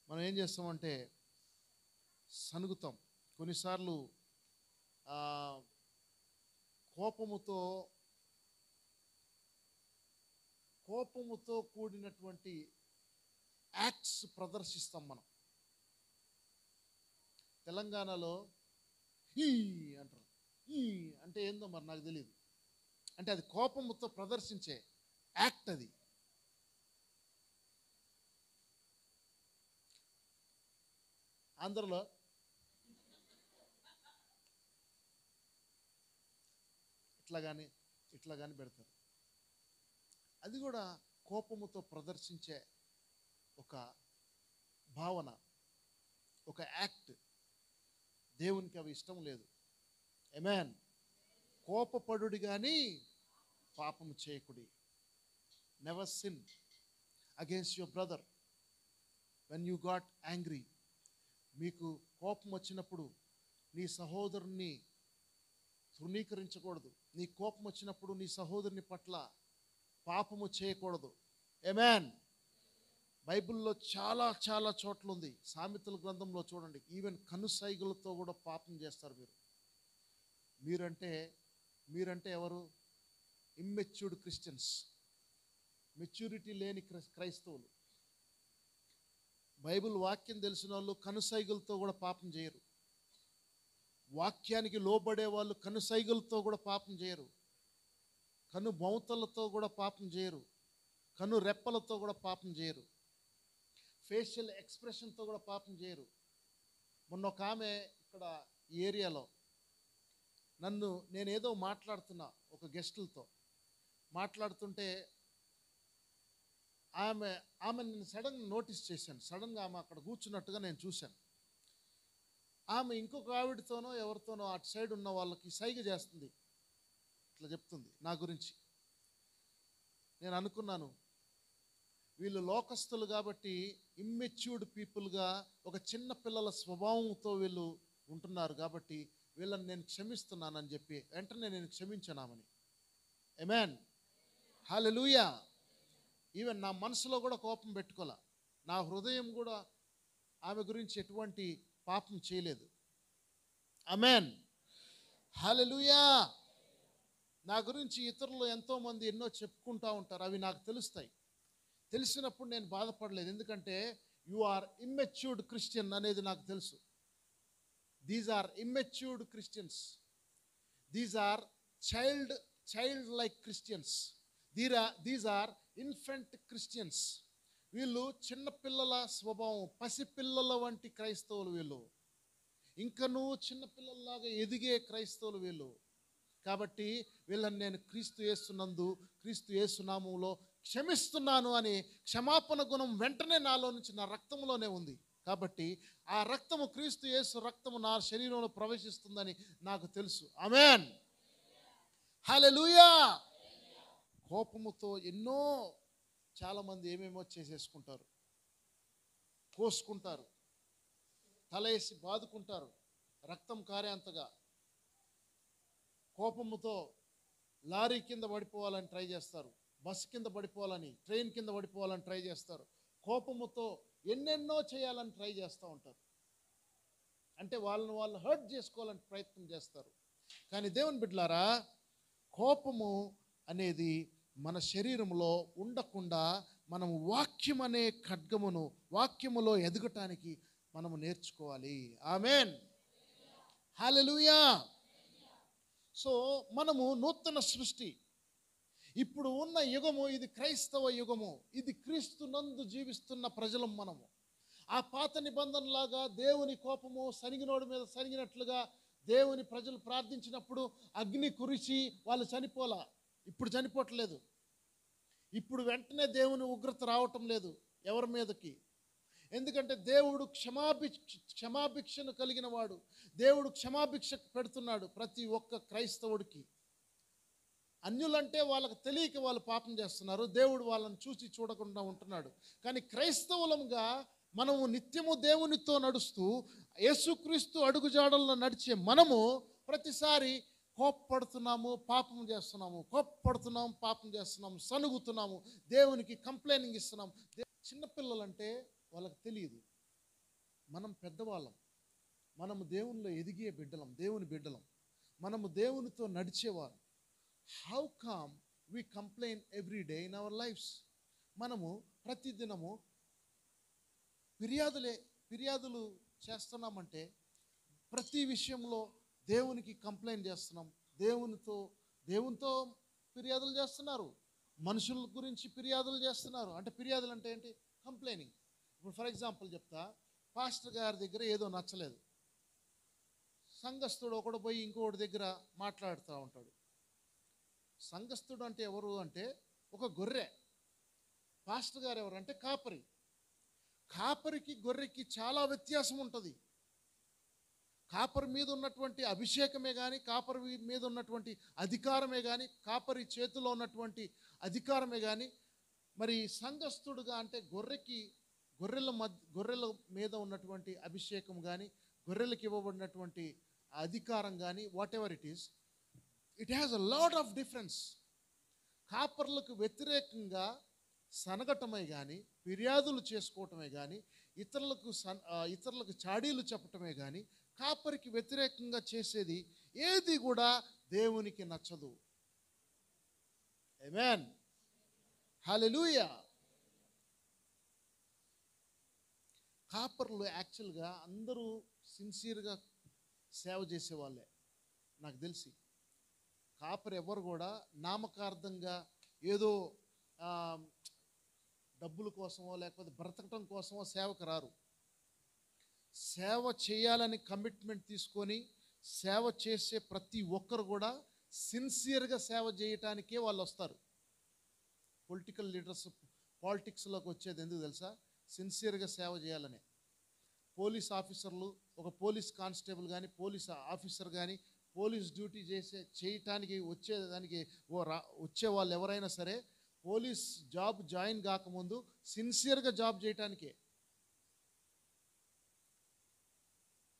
[SPEAKER 1] మనం ఏం చేస్తామంటే సనుగుతాం. కొన్నిసార్లు కోపముతో కూడినటువంటి యాక్ట్స్ ప్రదర్శిస్తాం మనం. తెలంగాణలో హీ అంటారు. హీ అంటే ఏందో మరి నాకు తెలియదు. అంటే అది కోపముతో ప్రదర్శించే యాక్ట్ అది. ఆంధ్రలో ఇట్లా కానీ పెడతారు. అది కూడా కోపముతో ప్రదర్శించే ఒక భావన, ఒక యాక్ట్. దేవునికి అవి ఇష్టం లేదు. ఆమేన్. కోపపడుడి కానీ పాపము చేయకుడి. Never sin against your brother when you got angry. మీకు కోపం వచ్చినప్పుడు నీ సహోదరుని తృణీకరించకూడదు. నీ కోపం వచ్చినప్పుడు నీ సహోదరుని పట్ల పాపము చేయకూడదు. ఆమేన్. బైబిల్లో చాలా చాలా చోట్ల ఉంది. సామెతల గ్రంథంలో చూడండి, ఈవెన్ కనుసైగులతో కూడా పాపం చేస్తారు మీరు. మీరంటే ఎవరు? ఇమ్మెచ్యూర్డ్ క్రిస్టియన్స్, మెచ్యూరిటీ లేని క్రైస్తవులు. బైబిల్ వాక్యం తెలిసిన వాళ్ళు కనుసైగులతో కూడా పాపం చేయరు. వాక్యానికి లోబడే వాళ్ళు కనుసైగులతో కూడా పాపం చేయరు. కను బౌతలతో కూడా పాపం చేయరు. కను రెప్పలతో కూడా పాపం చేయరు. ఫేషియల్ ఎక్స్ప్రెషన్తో కూడా పాపం చేయరు. మొన్న ఒక ఆమె ఇక్కడ ఈ ఏరియాలో నేనేదో మాట్లాడుతున్నా ఒక గెస్టులతో మాట్లాడుతుంటే ఆమె నేను సడన్గా నోటీస్ చేశాను. సడన్గా ఆమె అక్కడ కూర్చున్నట్టుగా నేను చూశాను. ఆమె ఇంకొక ఆవిడతోనో ఎవరితోనో అటు సైడ్ ఉన్న వాళ్ళకి సైగ చేస్తుంది, ఇట్లా చెప్తుంది నా గురించి. నేను అనుకున్నాను, వీళ్ళు లోకస్తులు కాబట్టి ఇమ్మెచ్యూర్డ్ పీపుల్గా ఒక చిన్న పిల్లల స్వభావంతో వీళ్ళు ఉంటున్నారు కాబట్టి వీళ్ళని నేను క్షమిస్తున్నానని చెప్పి వెంటనే నేను క్షమించానామని. ఆమేన్, హల్లెలూయా. ఈవెన్ నా మనసులో కూడా కోపం పెట్టుకోలే, నా హృదయం కూడా ఆమె గురించి ఎటువంటి పాపం చేయలేదు. ఆమేన్, హల్లెలూయా. నా గురించి ఇతరులు ఎంతోమంది ఎన్నో చెప్పుకుంటూ ఉంటారు, అవి నాకు తెలుస్తాయి. తెలిసినప్పుడు నేను బాధపడలేదు, ఎందుకంటే యు ఆర్ ఇమ్మెచ్యూర్డ్ క్రిస్టియన్ అనేది నాకు తెలుసు. These are immatured Christians, these are child like Christians, these are infant Christians. వీళ్ళు చిన్నపిల్లల స్వభావం, పసిపిల్లల వంటి క్రైస్తవులు వీళ్ళు, ఇంకనూ చిన్నపిల్లల్లాగా ఎదిగే క్రైస్తవులు వీళ్ళు. కాబట్టి వీళ్ళని నేను క్రీస్తు యేసునందు క్రీస్తు యేసు నామములో క్షమిస్తున్నాను అని క్షమాపణ గుణం వెంటనే నాలో నుంచి నా రక్తంలోనే ఉంది. కాబట్టి ఆ రక్తము, క్రీస్తు యేసు రక్తము నా శరీరంలో ప్రవేశిస్తుందని నాకు తెలుసు. ఆమేన్, హల్లెలూయా. కోపముతో చాలామంది ఏమేమో చేసేసుకుంటారు, కోసుకుంటారు, తలేసి బాదుకుంటారు, రక్తం కారేంతగా. కోపముతో లారీ కింద పడిపోవాలని ట్రై చేస్తారు, బస్సు కింద పడిపోవాలని, ట్రైన్ కింద పడిపోవాలని ట్రై చేస్తారు. కోపముతో ఎన్నెన్నో చేయాలని ట్రై చేస్తూ ఉంటారు, అంటే వాళ్ళని వాళ్ళు హర్ట్ చేసుకోవాలని ప్రయత్నం చేస్తారు. కానీ దేవుని బిడ్డలారా, కోపము అనేది మన శరీరంలో ఉండకుండా మనము వాక్యం అనే ఖడ్గమును, వాక్యములో ఎదగటానికి మనము నేర్చుకోవాలి. ఆమేన్, హల్లెలూయా. సో మనము నూతన సృష్టి. ఇప్పుడు ఉన్న యుగము ఇది క్రైస్తవ యుగము, ఇది క్రీస్తు నందు జీవిస్తున్న ప్రజలం మనము. ఆ పాత నిబంధనలాగా దేవుని కోపము సనిగినోడి మీద సనిగినట్లుగా దేవుని ప్రజలు ప్రార్థించినప్పుడు అగ్ని కురిసి వాళ్ళు చనిపోలా. ఇప్పుడు చనిపోవట్లేదు. ఇప్పుడు వెంటనే దేవుని ఉగ్రత రావటం లేదు ఎవరి మీదకి. ఎందుకంటే దేవుడు క్షమాభిక్షను కలిగిన వాడు. దేవుడు క్షమాభిక్ష పెడుతున్నాడు ప్రతి ఒక్క క్రైస్తవుడికి. అన్యులంటే వాళ్ళకి తెలియక వాళ్ళు పాపం చేస్తున్నారు, దేవుడు వాళ్ళని చూసి చూడకుండా ఉంటున్నాడు. కానీ క్రైస్తవులంగా మనము నిత్యము దేవునితో నడుస్తూ యేసుక్రీస్తు అడుగుజాడల్లో నడిచే మనము ప్రతిసారి కోప్పడుతున్నాము, పాపం చేస్తున్నాము, కోప్పడుతున్నాము, పాపం చేస్తున్నాము, సనుగుతున్నాము, దేవునికి కంప్లైనింగ్ ఇస్తున్నాము. చిన్నపిల్లలంటే వాళ్ళకి తెలియదు, మనం పెద్దవాళ్ళం, మనము దేవునిలో ఎదిగే బిడ్డలం, దేవుని బిడ్డలం, మనము దేవునితో నడిచేవారు. How come we complain every day in our lives? మనము ప్రతిదినము ఫిర్యాదులు చేస్తున్నామంటే ప్రతి విషయంలో దేవునికి కంప్లైంట్ చేస్తున్నాం. దేవునితో ఫిర్యాదులు చేస్తున్నారు, మనుషుల గురించి ఫిర్యాదులు చేస్తున్నారు. అంటే ఫిర్యాదులు అంటే ఏంటి? కంప్లైనింగ్. ఇప్పుడు ఫర్ ఎగ్జాంపుల్ చెప్తా, పాస్టర్ గారి దగ్గర ఏదో నచ్చలేదు, సంఘస్థుడు ఒకడు పోయి ఇంకోటి దగ్గర మాట్లాడుతూ ఉంటాడు. సంఘస్థుడు అంటే ఎవరు అంటే ఒక గొర్రె, పాస్టర్ గారు ఎవరు అంటే కాపరి. కాపరికి గొర్రెకి చాలా వ్యత్యాసం ఉంటుంది. కాపరి మీద ఉన్నటువంటి అభిషేకమే కానీ, కాపరి మీద ఉన్నటువంటి అధికారమే కానీ, కాపరి చేతిలో ఉన్నటువంటి అధికారమే కానీ, మరి సంఘస్థుడుగా అంటే గొర్రెల మీద ఉన్నటువంటి అభిషేకం కానీ, గొర్రెలకు ఇవ్వబడినటువంటి అధికారం కానీ, whatever it is, it has a lot of difference. కాపర్లకు వ్యతిరేకంగా సనగటమే కానీ, ఫిర్యాదులు చేసుకోవటమే కానీ, ఇతరులకు చాడీలు చెప్పటమే కానీ, కాపరికి వ్యతిరేకంగా చేసేది ఏది కూడా దేవునికి నచ్చదు. ఆమేన్, హల్లెలూయా. కాపర్లు యాక్చువల్గా అందరూ సిన్సియర్గా సేవ చేసేవాళ్ళే నాకు తెలిసి. కాపర్ ఎవరు కూడా నామకార్థంగా ఏదో డబ్బుల కోసమో లేకపోతే బ్రతకటం కోసమో సేవకు రారు. సేవ చేయాలని కమిట్మెంట్ తీసుకొని సేవ చేసే ప్రతి ఒక్కరు కూడా సిన్సియర్గా సేవ చేయటానికే వాళ్ళు వస్తారు. పొలిటికల్ లీడర్స్ పాలిటిక్స్లోకి వచ్చేది ఎందుకు తెలుసా? సిన్సియర్గా సేవ చేయాలని. పోలీస్ ఆఫీసర్లు, ఒక పోలీస్ కానిస్టేబుల్ కానీ పోలీస్ ఆఫీసర్ కానీ పోలీస్ డ్యూటీ చేయటానికి వచ్చే వాళ్ళు ఎవరైనా సరే పోలీస్ జాబ్ జాయిన్ కాకముందు సిన్సియర్గా జాబ్ చేయటానికే.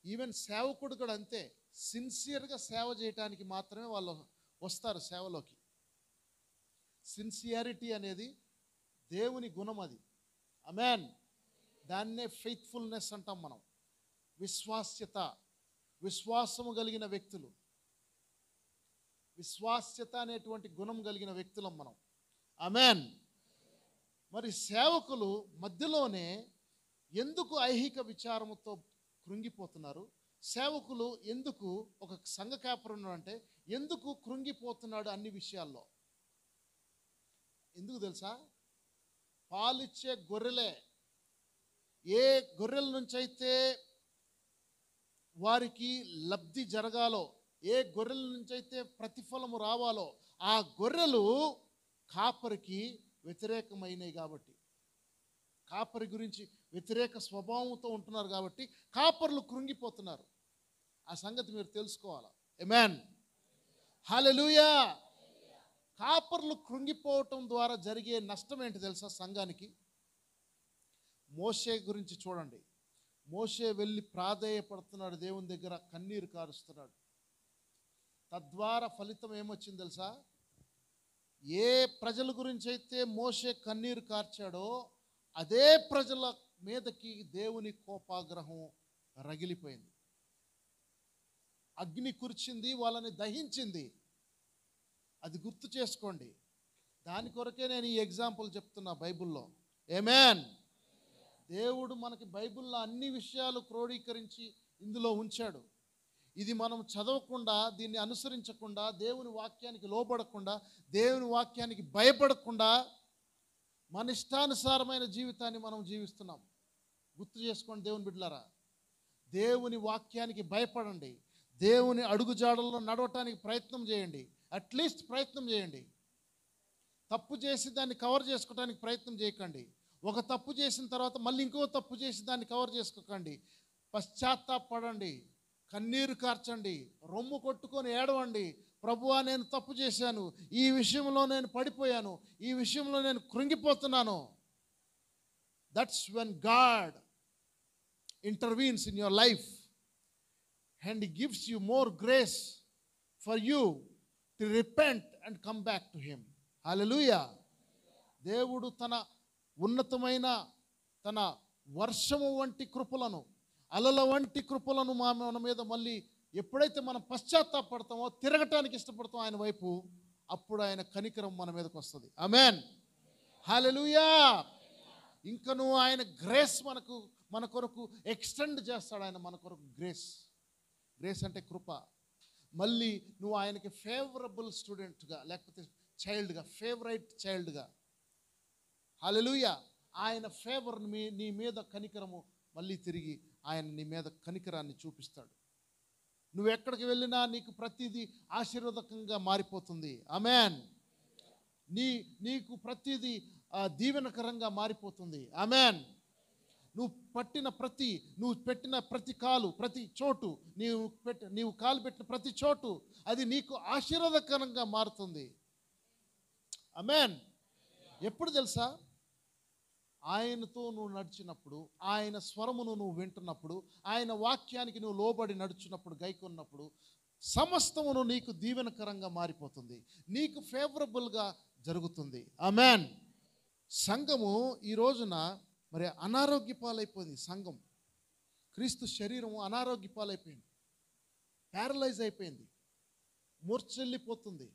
[SPEAKER 1] ఈవెన్ సేవకుడు కూడా అంతే, సిన్సియర్గా సేవ చేయటానికి మాత్రమే వాళ్ళు వస్తారు సేవలోకి. సిన్సియారిటీ అనేది దేవుని గుణం, అది. ఆమేన్. దాన్నే ఫెయిత్ఫుల్నెస్ అంటాం మనం. విశ్వాస్యత, విశ్వాసము కలిగిన వ్యక్తులు, విశ్వాస్యత అనేటువంటి గుణం కలిగిన వ్యక్తులం మనం. ఆమేన్. మరి సేవకులు మధ్యలోనే ఎందుకు ఐహిక విచారముతో కృంగిపోతున్నారు? సేవకులు ఎందుకు, ఒక సంఘ కాపరుడు అంటే ఎందుకు కృంగిపోతున్నాడు అన్ని విషయాల్లో? ఎందుకు తెలుసా? పాలిచ్చే గొర్రెలే, ఏ గొర్రెల నుంచి అయితే వారికి లబ్ధి జరగాలో, ఏ గొర్రెల నుంచి అయితే ప్రతిఫలము రావాలో, ఆ గొర్రెలు కాపరికి వ్యతిరేకమైనవి కాబట్టి, కాపరి గురించి వ్యతిరేక స్వభావంతో ఉంటున్నారు కాబట్టి కాపర్లు కృంగిపోతున్నారు. ఆ సంగతి మీరు తెలుసుకోవాలి. ఆమేన్. హల్లెలూయా. కాపర్లు కృంగిపోవటం ద్వారా జరిగే నష్టం ఏంటి తెలుసా సంఘానికి? మోషే గురించి చూడండి. మోషే వెళ్ళి ప్రాధేయపడుతున్నాడు దేవుని దగ్గర, కన్నీరు కారుస్తున్నాడు. తద్వారా ఫలితం ఏమొచ్చింది తెలుసా? ఏ ప్రజల గురించి అయితే మోషే కన్నీరు కార్చాడో అదే ప్రజల మీదకి దేవుని కోపాగ్రహం రగిలిపోయింది. అగ్ని కురిచింది, వాళ్ళని దహించింది. అది గుర్తు చేసుకోండి. దాని కొరకే నేను ఈ ఎగ్జాంపుల్ చెప్తున్నా బైబిల్లో. ఆమేన్. దేవుడు మనకి బైబిల్లో అన్ని విషయాలు క్రోడీకరించి ఇందులో ఉంచాడు. ఇది మనం చదవకుండా, దీన్ని అనుసరించకుండా, దేవుని వాక్యానికి లోబడకుండా, దేవుని వాక్యానికి భయపడకుండా మన ఇష్టానుసారమైన జీవితాన్ని మనం జీవిస్తున్నాం. గుర్తు చేసుకోండి దేవుని బిడ్డలారా. దేవుని వాక్యానికి భయపడండి. దేవుని అడుగుజాడల్లో నడవటానికి ప్రయత్నం చేయండి. అట్లీస్ట్ ప్రయత్నం చేయండి. తప్పు చేసి దాన్ని కవర్ చేసుకోవడానికి ప్రయత్నం చేయకండి. ఒక తప్పు చేసిన తర్వాత మళ్ళీ ఇంకో తప్పు చేసి దాన్ని కవర్ చేసుకోకండి. పశ్చాత్తాపడండి, కన్నీరు కార్చండి, రొమ్ము కొట్టుకొని ఏడవండి. ప్రభువా, నేను తప్పు చేశాను, ఈ విషయంలో నేను పడిపోయాను, ఈ విషయంలో నేను కృంగిపోతున్నాను. That's when God intervenes in your life and he gives you more grace for you to repent and come back to him. Hallelujah. దేవుడు తన ఉన్నతమైన, తన వర్షము వంటి కృపలను, అలల వంటి కృపలను మన మీద మళ్ళీ ఎప్పుడైతే మనం పశ్చాత్తాపడతామో, తిరగటానికి ఇష్టపడతామో ఆయన వైపు, అప్పుడు ఆయన కనికరం మన మీదకి వస్తుంది. ఆమేన్. హల్లెలూయా. ఇంకను ఆయన గ్రేస్ మన కొరకు ఎక్స్టెండ్ చేస్తాడు. ఆయన మన కొరకు గ్రేస్ అంటే కృప. మళ్ళీ నువ్వు ఆయనకి ఫేవరబుల్ స్టూడెంట్గా, లేకపోతే చైల్డ్గా, ఫేవరైట్ చైల్డ్గా. హల్లెలూయా. ఆయన ఫేవర్ నీ మీద కనికరము మళ్ళీ తిరిగి ఆయన నీ మీద కనికరాన్ని చూపిస్తాడు. నువ్వు ఎక్కడికి వెళ్ళినా నీకు ప్రతిదీ ఆశీర్వాదకంగా మారిపోతుంది. ఆమేన్. నీకు ప్రతిదీ దీవెనకరంగా మారిపోతుంది. ఆమేన్. నువ్వు పెట్టిన ప్రతి కాలు, ప్రతి చోటు, నీవు కాలు పెట్టిన ప్రతి చోటు అది నీకు ఆశీర్వాదకరంగా మారుతుంది. ఆమేన్. ఎప్పుడు తెలుసా? ఆయనతో నువ్వు నడిచినప్పుడు, ఆయన స్వరమును నువ్వు వింటున్నప్పుడు, ఆయన వాక్యానికి నువ్వు లోబడి నడుచున్నప్పుడు, గైకొన్నప్పుడు సమస్తమును నీకు దీవెనకరంగా మారిపోతుంది, నీకు ఫేవరబుల్గా జరుగుతుంది. ఆమేన్. సంఘము ఈ రోజున మరి అనారోగ్య పాలైపోయింది. సంఘం, క్రీస్తు శరీరము అనారోగ్య పాలైపోయింది, ప్యారలైజ్ అయిపోయింది, మూర్చెల్లిపోతుంది,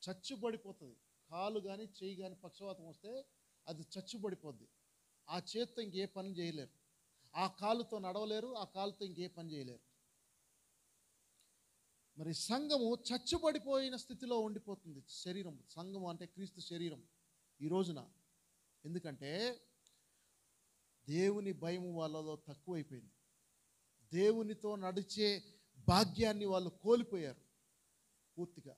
[SPEAKER 1] చచ్చుబడిపోతుంది. కాలు కానీ చెయ్యి కానీ పక్షవాతం వస్తే అది చచ్చుబడిపోద్ది. ఆ చేత్తో ఇంకే పని చేయలేరు, ఆ కాలుతో నడవలేరు, ఆ కాలుతో ఇంకే పని చేయలేరు. మరి సంఘము చచ్చుబడిపోయిన స్థితిలో ఉండిపోతుంది. శరీరం, సంఘము అంటే క్రీస్తు శరీరం ఈ రోజున. ఎందుకంటే దేవుని భయం వాళ్ళలో తక్కువైపోయింది. దేవునితో నడిచే భాగ్యాన్ని వాళ్ళు కోల్పోయారు పూర్తిగా.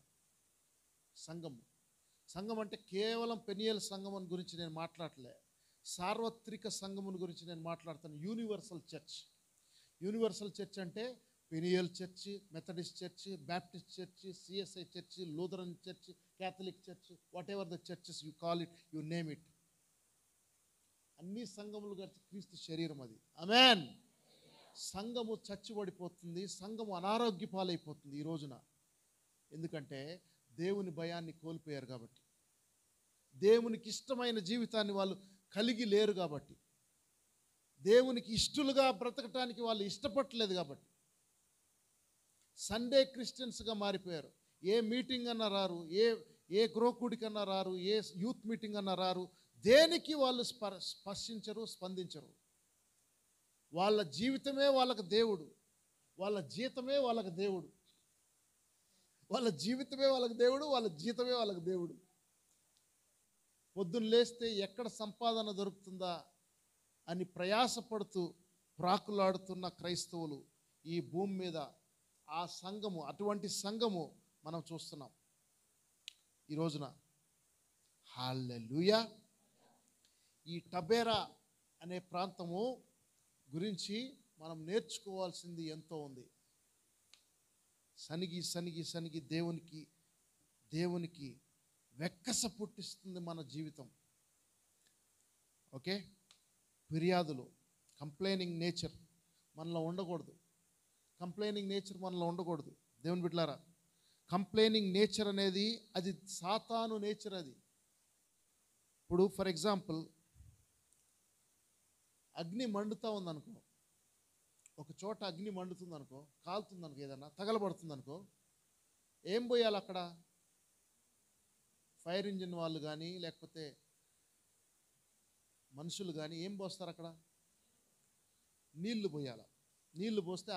[SPEAKER 1] సంఘం అంటే కేవలం పెనియల్ సంఘం గురించి నేను మాట్లాడలే, సార్వత్రిక సంఘముని గురించి నేను మాట్లాడుతాను. యూనివర్సల్ చర్చ్ అంటే Peniel church, Methodist church, Baptist church, CSI church, Lutheran church, Catholic church, what ever the churches you call it, you name it. అన్ని సంఘములు కలిసి క్రీస్తు శరీరం అది. ఆమేన్. సంఘము చచ్చిపడిపోతుంది, సంఘము అనారోగ్య పాలైపోతుంది ఈ రోజున. ఎందుకంటే దేవుని భయాన్ని కోల్పోయారు కాబట్టి, దేవునికి ఇష్టమైన జీవితాన్ని వాళ్ళు కలిగి లేరు కాబట్టి, దేవునికి ఇష్టలుగా బ్రతకటానికి వాళ్ళు ఇష్టపడలేదు కాబట్టి సండే క్రిస్టియన్స్గా మారిపోయారు. ఏ మీటింగ్ అన్నా రారు, ఏ గృహకూడికన్నా రారు, ఏ యూత్ మీటింగ్ అన్నా రారు. దేనికి వాళ్ళు స్పర్శించరు, స్పందించరు. వాళ్ళ జీవితమే వాళ్ళకు దేవుడు, వాళ్ళ జీతమే వాళ్ళకు దేవుడు, వాళ్ళ జీవితమే వాళ్ళకు దేవుడు, వాళ్ళ జీతమే వాళ్ళకు దేవుడు. పొద్దున్న లేస్తే ఎక్కడ సంపాదన దొరుకుతుందా అని ప్రయాసపడుతూ ప్రాకులాడుతున్న క్రైస్తవులు ఈ భూమి మీద, ఆ సంఘము, అటువంటి సంఘము మనం చూస్తున్నాం ఈ రోజున. హల్లెలూయా. ఈ టబేరా అనే ప్రాంతము గురించి మనం నేర్చుకోవాల్సింది ఎంతో ఉంది. సనిగి దేవునికి వెక్కస పుట్టిస్తుంది మన జీవితం. ఓకే, ఫిర్యాదులు, కంప్లైనింగ్ నేచర్ మనలో ఉండకూడదు. దేవుని బిడ్డలారా, కంప్లైనింగ్ నేచర్ అనేది అది సాతాను నేచర్. అది ఇప్పుడు ఫర్ ఎగ్జాంపుల్ అగ్ని మండుతూ ఉందనుకో, ఒక చోట అగ్ని మండుతుంది అనుకో, కాలుతుంది అనుకో, ఏదన్నా తగలబడుతుంది అనుకో, ఏం పోయాలి అక్కడ? ఫైర్ ఇంజిన్ వాళ్ళు కానీ లేకపోతే మనుషులు కానీ ఏం పోస్తారు అక్కడ? నీళ్లు పోయాలి. నీళ్లు పోస్తే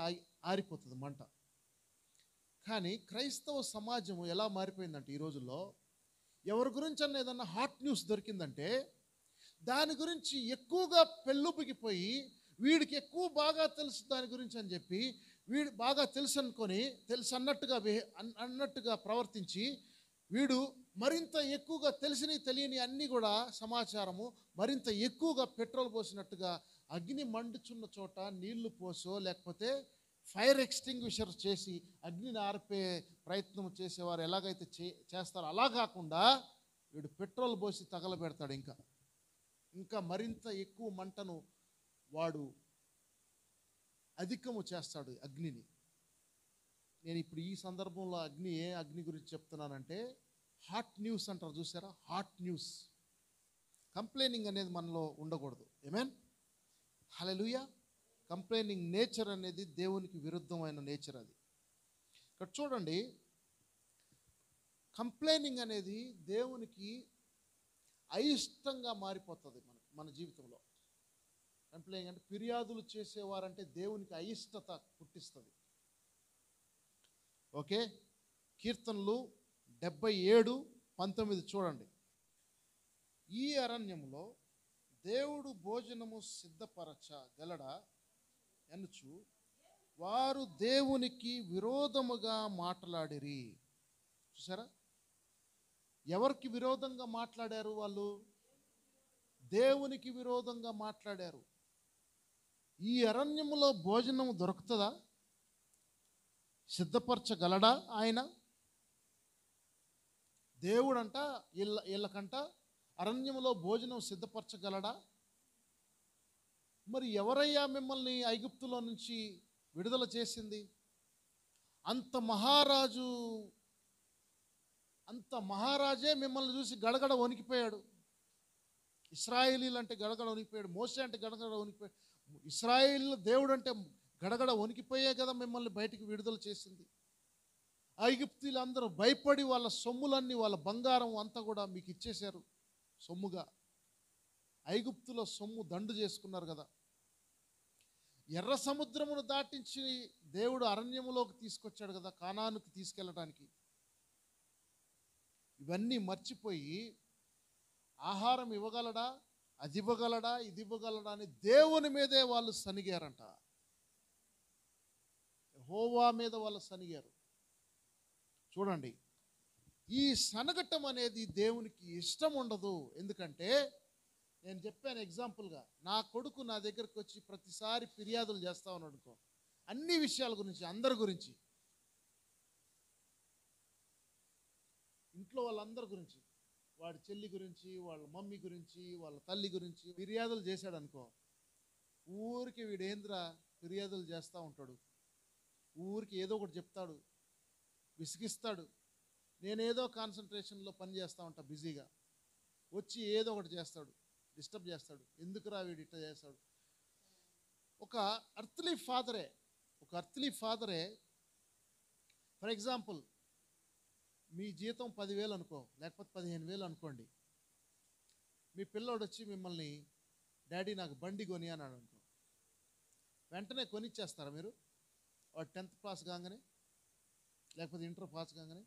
[SPEAKER 1] ఆరిపోతుంది మంట. కానీ క్రైస్తవ సమాజము ఎలా మారిపోయిందంటే ఈ రోజుల్లో ఎవరి గురించి అన్న ఏదన్నా హాట్ న్యూస్ దొరికిందంటే దాని గురించి ఎక్కువగా పెళ్ళుబిగిపోయి, వీడికి ఎక్కువ బాగా తెలుసు దాని గురించి అని చెప్పి, వీడు బాగా తెలుసు అనుకొని అన్నట్టుగా ప్రవర్తించి, వీడు మరింత ఎక్కువగా తెలియని అన్నీ కూడా సమాచారము మరింత ఎక్కువగా పెట్రోల్ పోసినట్టుగా అగ్ని మండుచున్న చోట నీళ్లు పోసో లేకపోతే ఫైర్ ఎక్స్టింగ్విషర్ చేసి అగ్నిని ఆర్పే ప్రయత్నం చేసేవారు ఎలాగైతే చేస్తారో అలా కాకుండా వీడు పెట్రోల్ పోసి తగలబెడతాడు. ఇంకా మరింత ఎక్కువ మంటను వాడు అధికము చేస్తాడు అగ్నిని. నేను ఇప్పుడు ఈ సందర్భంలో ఏ అగ్ని గురించి చెప్తున్నానంటే హాట్ న్యూస్ అంటారు చూసారా, హాట్ న్యూస్. కంప్లైనింగ్ అనేది మనలో ఉండకూడదు. ఆమేన్, హల్లెలూయా. కంప్లైనింగ్ నేచర్ అనేది దేవునికి విరుద్ధమైన నేచర్. అది ఇక్కడ చూడండి, కంప్లైనింగ్ అనేది దేవునికి అయిష్టంగా మారిపోతుంది మన జీవితంలో. కంప్లైనింగ్ అంటే ఫిర్యాదులు చేసేవారంటే దేవునికి అయిష్టత పుట్టిస్తుంది. ఓకే, కీర్తనలు 77:19 చూడండి. ఈ అరణ్యంలో దేవుడు భోజనము సిద్ధపరచగలడా అనుచు వారు దేవునికి విరోధముగా మాట్లాడిరి. చూసారా, ఎవరికి విరోధంగా మాట్లాడారు? వాళ్ళు దేవునికి విరోధంగా మాట్లాడారు. ఈ అరణ్యములో భోజనం దొరుకుతుందా? సిద్ధపరచగలడా ఆయన? దేవుడంట వీళ్ళకంట అరణ్యములో భోజనం సిద్ధపరచగలడా? మరి ఎవరయ్యా మిమ్మల్ని ఐగుప్తులో నుంచి విడుదల చేసింది? అంత మహారాజే మిమ్మల్ని చూసి గడగడ వణికిపోయాడు. ఇశ్రాయేలీలు అంటే గడగడ వణికిపోయాడు. మోసే అంటే గడగడ వణికిపోయాడు. ఇశ్రాయేలు దేవుడు అంటే గడగడ వణికిపోయే కదా మిమ్మల్ని బయటికి విడుదల చేసింది. ఐగుప్తీలందరూ భయపడి వాళ్ళ సొమ్ములన్నీ, వాళ్ళ బంగారం అంతా కూడా మీకు ఇచ్చేశారు సొమ్ముగా. ఐగుప్తులో సొమ్ము దండు చేసుకున్నారు కదా. ఎర్ర సముద్రమును దాటించి దేవుడు అరణ్యములోకి తీసుకొచ్చాడు కదా, కానానుకు తీసుకెళ్ళడానికి. ఇవన్నీ మర్చిపోయి ఆహారం ఇవ్వగలడా? అది ఇవ్వగలడా, ఇది ఇవ్వగలడా అని దేవుని మీదే వాళ్ళు సనిగారంట. యెహోవా మీద వాళ్ళు సనిగారు. చూడండి, ఈ సనగటం అనేది దేవునికి ఇష్టం ఉండదు. ఎందుకంటే నేను చెప్పాను ఎగ్జాంపుల్గా, నా కొడుకు నా దగ్గరకు వచ్చి ప్రతిసారి ఫిర్యాదులు చేస్తా ఉన్నాడు అనుకో, అన్ని విషయాల గురించి, అందరి గురించి, ఇంట్లో వాళ్ళందరి గురించి, వాడి చెల్లి గురించి, వాళ్ళ మమ్మీ గురించి, వాళ్ళ తల్లి గురించి ఫిర్యాదులు చేశాడు అనుకో, ఊరికి వీడేంద్రా ఫిర్యాదులు చేస్తూ ఉంటాడు, ఊరికి ఏదో ఒకటి చెప్తాడు, విసిగిస్తాడు. నేనేదో కాన్సన్ట్రేషన్లో పని చేస్తూ ఉంటా బిజీగా, వచ్చి ఏదో ఒకటి చేస్తాడు, డిస్టర్బ్ చేస్తాడు. ఎందుకురా వీడు ఇట్లా చేస్తాడు? ఒక అర్త్లీ ఫాదరే ఫర్ ఎగ్జాంపుల్, మీ జీతం 10,000 అనుకో, లేకపోతే 15,000 అనుకోండి. మీ పిల్లోడు వచ్చి మిమ్మల్ని డాడీ నాకు బండి కొని అన్నాడు అనుకో, వెంటనే కొనిచ్చేస్తారా మీరు? వాడు 10th క్లాస్ కాగానే, లేకపోతే ఇంటర్ పాస్ కాగానే,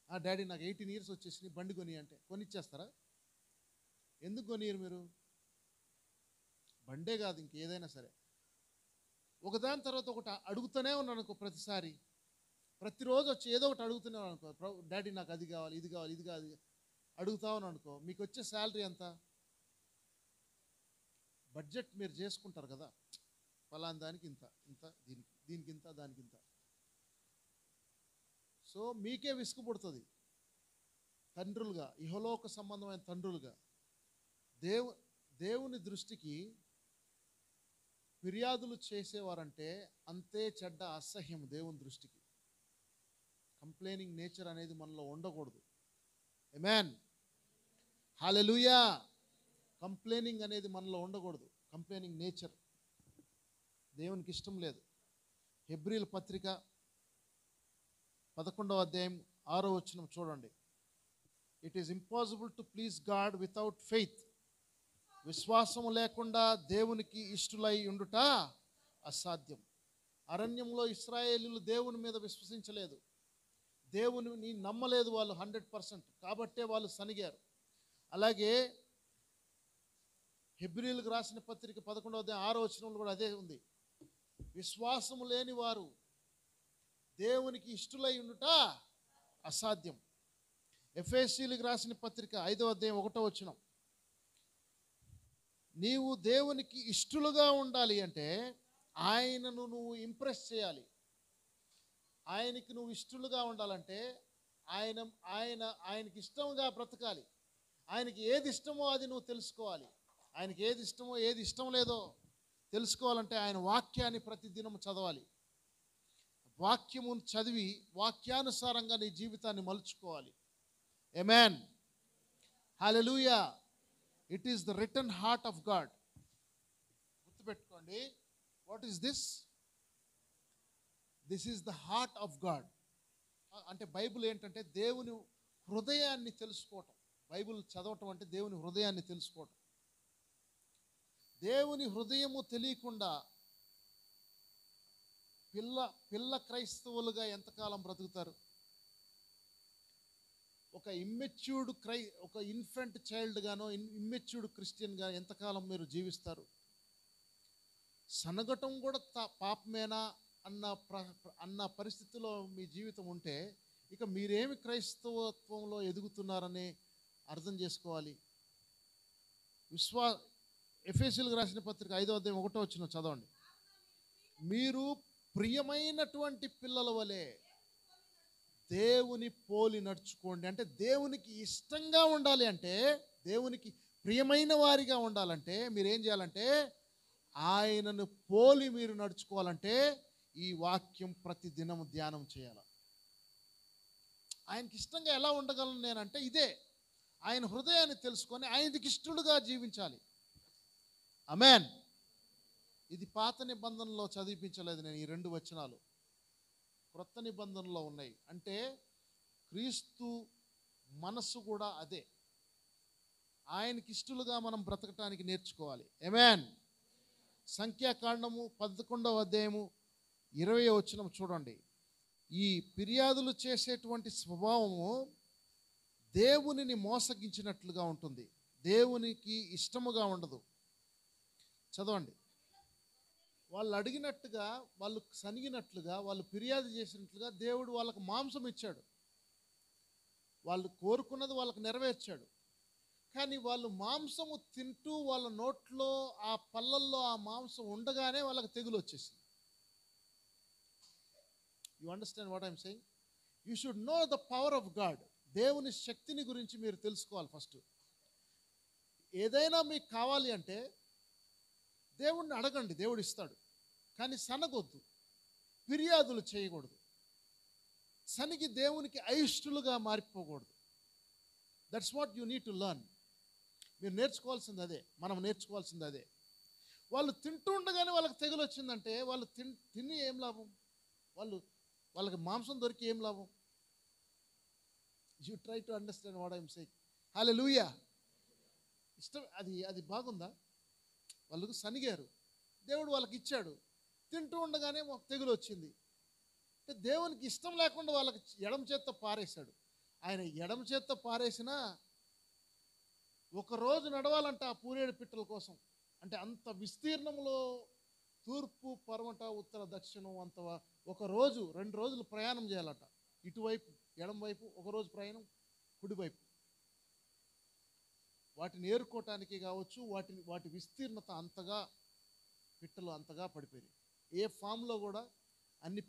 [SPEAKER 1] డాడీ నాకు 18 years వచ్చేసి బండి కొని అంటే కొనిచ్చేస్తారా? ఎందుకు కొనియరు మీరు? బండే కాదు, ఇంకేదైనా సరే ఒకదాని తర్వాత ఒకటి అడుగుతూనే ఉన్నాను అనుకో, ప్రతిరోజు వచ్చి ఏదో ఒకటి అడుగుతూనే అనుకో, డాడీ నాకు అది కావాలి, ఇది కావాలి, ఇది కావాలి అడుగుతా ఉన్నాను అనుకో, మీకు వచ్చే శాలరీ ఎంత? బడ్జెట్ మీరు చేసుకుంటారు కదా, ఫలానా దానికి ఇంత, దీనికి ఇంత, దానికి ఇంత. సో మీకే విసుగు పుడుతుంది తండ్రులుగా, ఇహలోక సంబంధమైన తండ్రులుగా. దేవుని దృష్టికి ఫిర్యాదులు చేసేవారంటే అంతే చెడ్డ, అసహ్యం దేవుని దృష్టికి. కంప్లైనింగ్ నేచర్ అనేది మనలో ఉండకూడదు. ఆమేన్, హల్లెలూయా. కంప్లైనింగ్ అనేది మనలో ఉండకూడదు. కంప్లైనింగ్ నేచర్ దేవునికి ఇష్టం లేదు. హెబ్రీల పత్రిక 11వ అధ్యాయం 6వ వచనం చూడండి. It is impossible to please God without faith. విశ్వాసము లేకుండా దేవునికి ఇష్టలై ఉండుట అసాధ్యం. అరణ్యంలో ఇశ్రాయేలీయులు దేవుని మీద విశ్వసించలేదు, దేవుని నమ్మలేదు వాళ్ళు 100%. కాబట్టే వాళ్ళు సనిగారు. అలాగే హెబ్రీలకు రాసిన పత్రిక 11వ అధ్యాయం 6వ వచనంలో కూడా అదే ఉంది. విశ్వాసము లేని వారు దేవునికి ఇష్టలై ఉండుట అసాధ్యం. ఎఫెసీయులకు రాసిన పత్రిక 5వ అధ్యాయం 1వ వచనం, నీవు దేవునికి ఇష్టలుగా ఉండాలి అంటే ఆయనను నువ్వు ఇంప్రెస్ చేయాలి. ఆయనకి నువ్వు ఇష్టలుగా ఉండాలంటే ఆయనకి ఇష్టంగా బ్రతకాలి. ఆయనకి ఏది ఇష్టమో అది నువ్వు తెలుసుకోవాలి. ఆయనకి ఏది ఇష్టమో ఏది ఇష్టం లేదో తెలుసుకోవాలంటే ఆయన వాక్యాన్ని ప్రతిదినం చదవాలి. వాక్యమును చదివి వాక్యానుసారంగా నీ జీవితాన్ని మలుచుకోవాలి. ఆమేన్, హల్లెలూయా. It is the written heart of God. గుర్తుపెట్టుకోండి, what is this? This is the heart of God. అంటే బైబిల్ ఏంటంటే దేవుని హృదయాన్ని తెలుసుకోవటం. బైబిల్ చదవటం అంటే దేవుని హృదయాన్ని తెలుసుకోవటం. దేవుని హృదయము తెలియకుండా పిల్ల క్రైస్తవులుగా ఎంతకాలం బ్రతుకుతారు? ఒక ఒక ఇన్ఫెంట్ చైల్డ్ గానో ఇమ్మెచ్యూర్డ్ క్రిస్టియన్ గా ఎంతకాలం మీరు జీవిస్తారు? సనగటం కూడా పాపమేనా అన్న పరిస్థితిలో మీ జీవితం ఉంటే ఇక మీరేమి క్రైస్తవత్వంలో ఎదుగుతున్నారని అర్థం చేసుకోవాలి. ఎఫెసీయులకు రాసిన పత్రిక 5వ అధ్యాయం 1వ వచనం చదవండి. మీరు ప్రియమైనటువంటి పిల్లల వలె దేవుని పోలి నడుచుకోండి. అంటే దేవునికి ఇష్టంగా ఉండాలి, అంటే దేవునికి ప్రియమైన వారిగా ఉండాలంటే మీరేం చేయాలంటే ఆయనను పోలి మీరు నడుచుకోవాలంటే ఈ వాక్యం ప్రతి దినం ధ్యానం చేయాలి. ఆయనకి ఇష్టంగా ఎలా ఉండగలను నేనంటే ఇదే, ఆయన హృదయాన్ని తెలుసుకొని ఆయనకి ఇష్టడుగా జీవించాలి. ఆమేన్. ఇది పాత నిబంధనలో చదివించలేదు నేను, ఈ 2 వచనాలు క్రొత్త నిబంధనలో ఉన్నాయి. అంటే క్రీస్తు మనస్సు కూడా అదే, ఆయనకి ఇష్టలుగా మనం బ్రతకటానికి నేర్చుకోవాలి. ఆమేన్. సంఖ్యాకాండము 11వ అధ్యాయము 20వ వచనం చూడండి. ఈ ఫిర్యాదులు చేసేటువంటి స్వభావము దేవునిని మోసగించినట్లుగా ఉంటుంది. దేవునికి ఇష్టముగా ఉండదు. చదవండి. వాళ్ళు అడిగినట్టుగా, వాళ్ళు సనిగినట్లుగా, వాళ్ళు ఫిర్యాదు చేసినట్లుగా దేవుడు వాళ్ళకు మాంసం ఇచ్చాడు. వాళ్ళు కోరుకున్నది వాళ్ళకు నెరవేర్చాడు. కానీ వాళ్ళు మాంసము తింటూ వాళ్ళ నోట్లో ఆ పళ్ళల్లో ఆ మాంసం ఉండగానే వాళ్ళకి తెగులు వచ్చేసింది. You understand what I'm saying? You should know the power of God. దేవుని శక్తిని గురించి మీరు తెలుసుకోవాలి. ఫస్ట్ ఏదైనా మీకు కావాలి అంటే దేవుణ్ణి అడగండి, దేవుడు ఇస్తాడు. కానీ సనగొద్దు, ఫిర్యాదులు చేయకూడదు, సనిగి దేవునికి అయిష్టులుగా మారిపోకూడదు. That's what you need to learn. మీరు నేర్చుకోవాల్సింది అదే, మనం నేర్చుకోవాల్సింది అదే. వాళ్ళు తింటూ ఉండగానే వాళ్ళకి తెగులు వచ్చిందంటే వాళ్ళు తిని ఏం లాభం? వాళ్ళకి మాంసం దొరికి ఏం లాభం? You try to understand what I'm saying. హల్లెలూయా. ఇష్టం అది బాగుందా? వాళ్ళకు సనిగారు, దేవుడు వాళ్ళకి ఇచ్చాడు, తింటూ ఉండగానే తెగులు వచ్చింది. అంటే దేవునికి ఇష్టం లేకుండా వాళ్ళకి ఎడమ చేత్తో పారేశాడు. ఆయన ఎడమ చేత్తో పారేసినా ఒకరోజు నడవాలంట ఆ పూరేడు పిట్టల కోసం. అంటే అంత విస్తీర్ణంలో తూర్పు పరమట ఉత్తర దక్షిణం అంత ఒక రోజు 2 రోజులు ప్రయాణం చేయాలట. ఇటువైపు ఎడమ వైపు ఒకరోజు ప్రయాణం, కుడివైపు. వాటిని ఏరుకోవటానికి కావచ్చు, వాటి విస్తీర్ణత అంతగా, పిట్టలు అంతగా పడిపోయాయి. ఏ ఫామ్లో కూడా అన్ని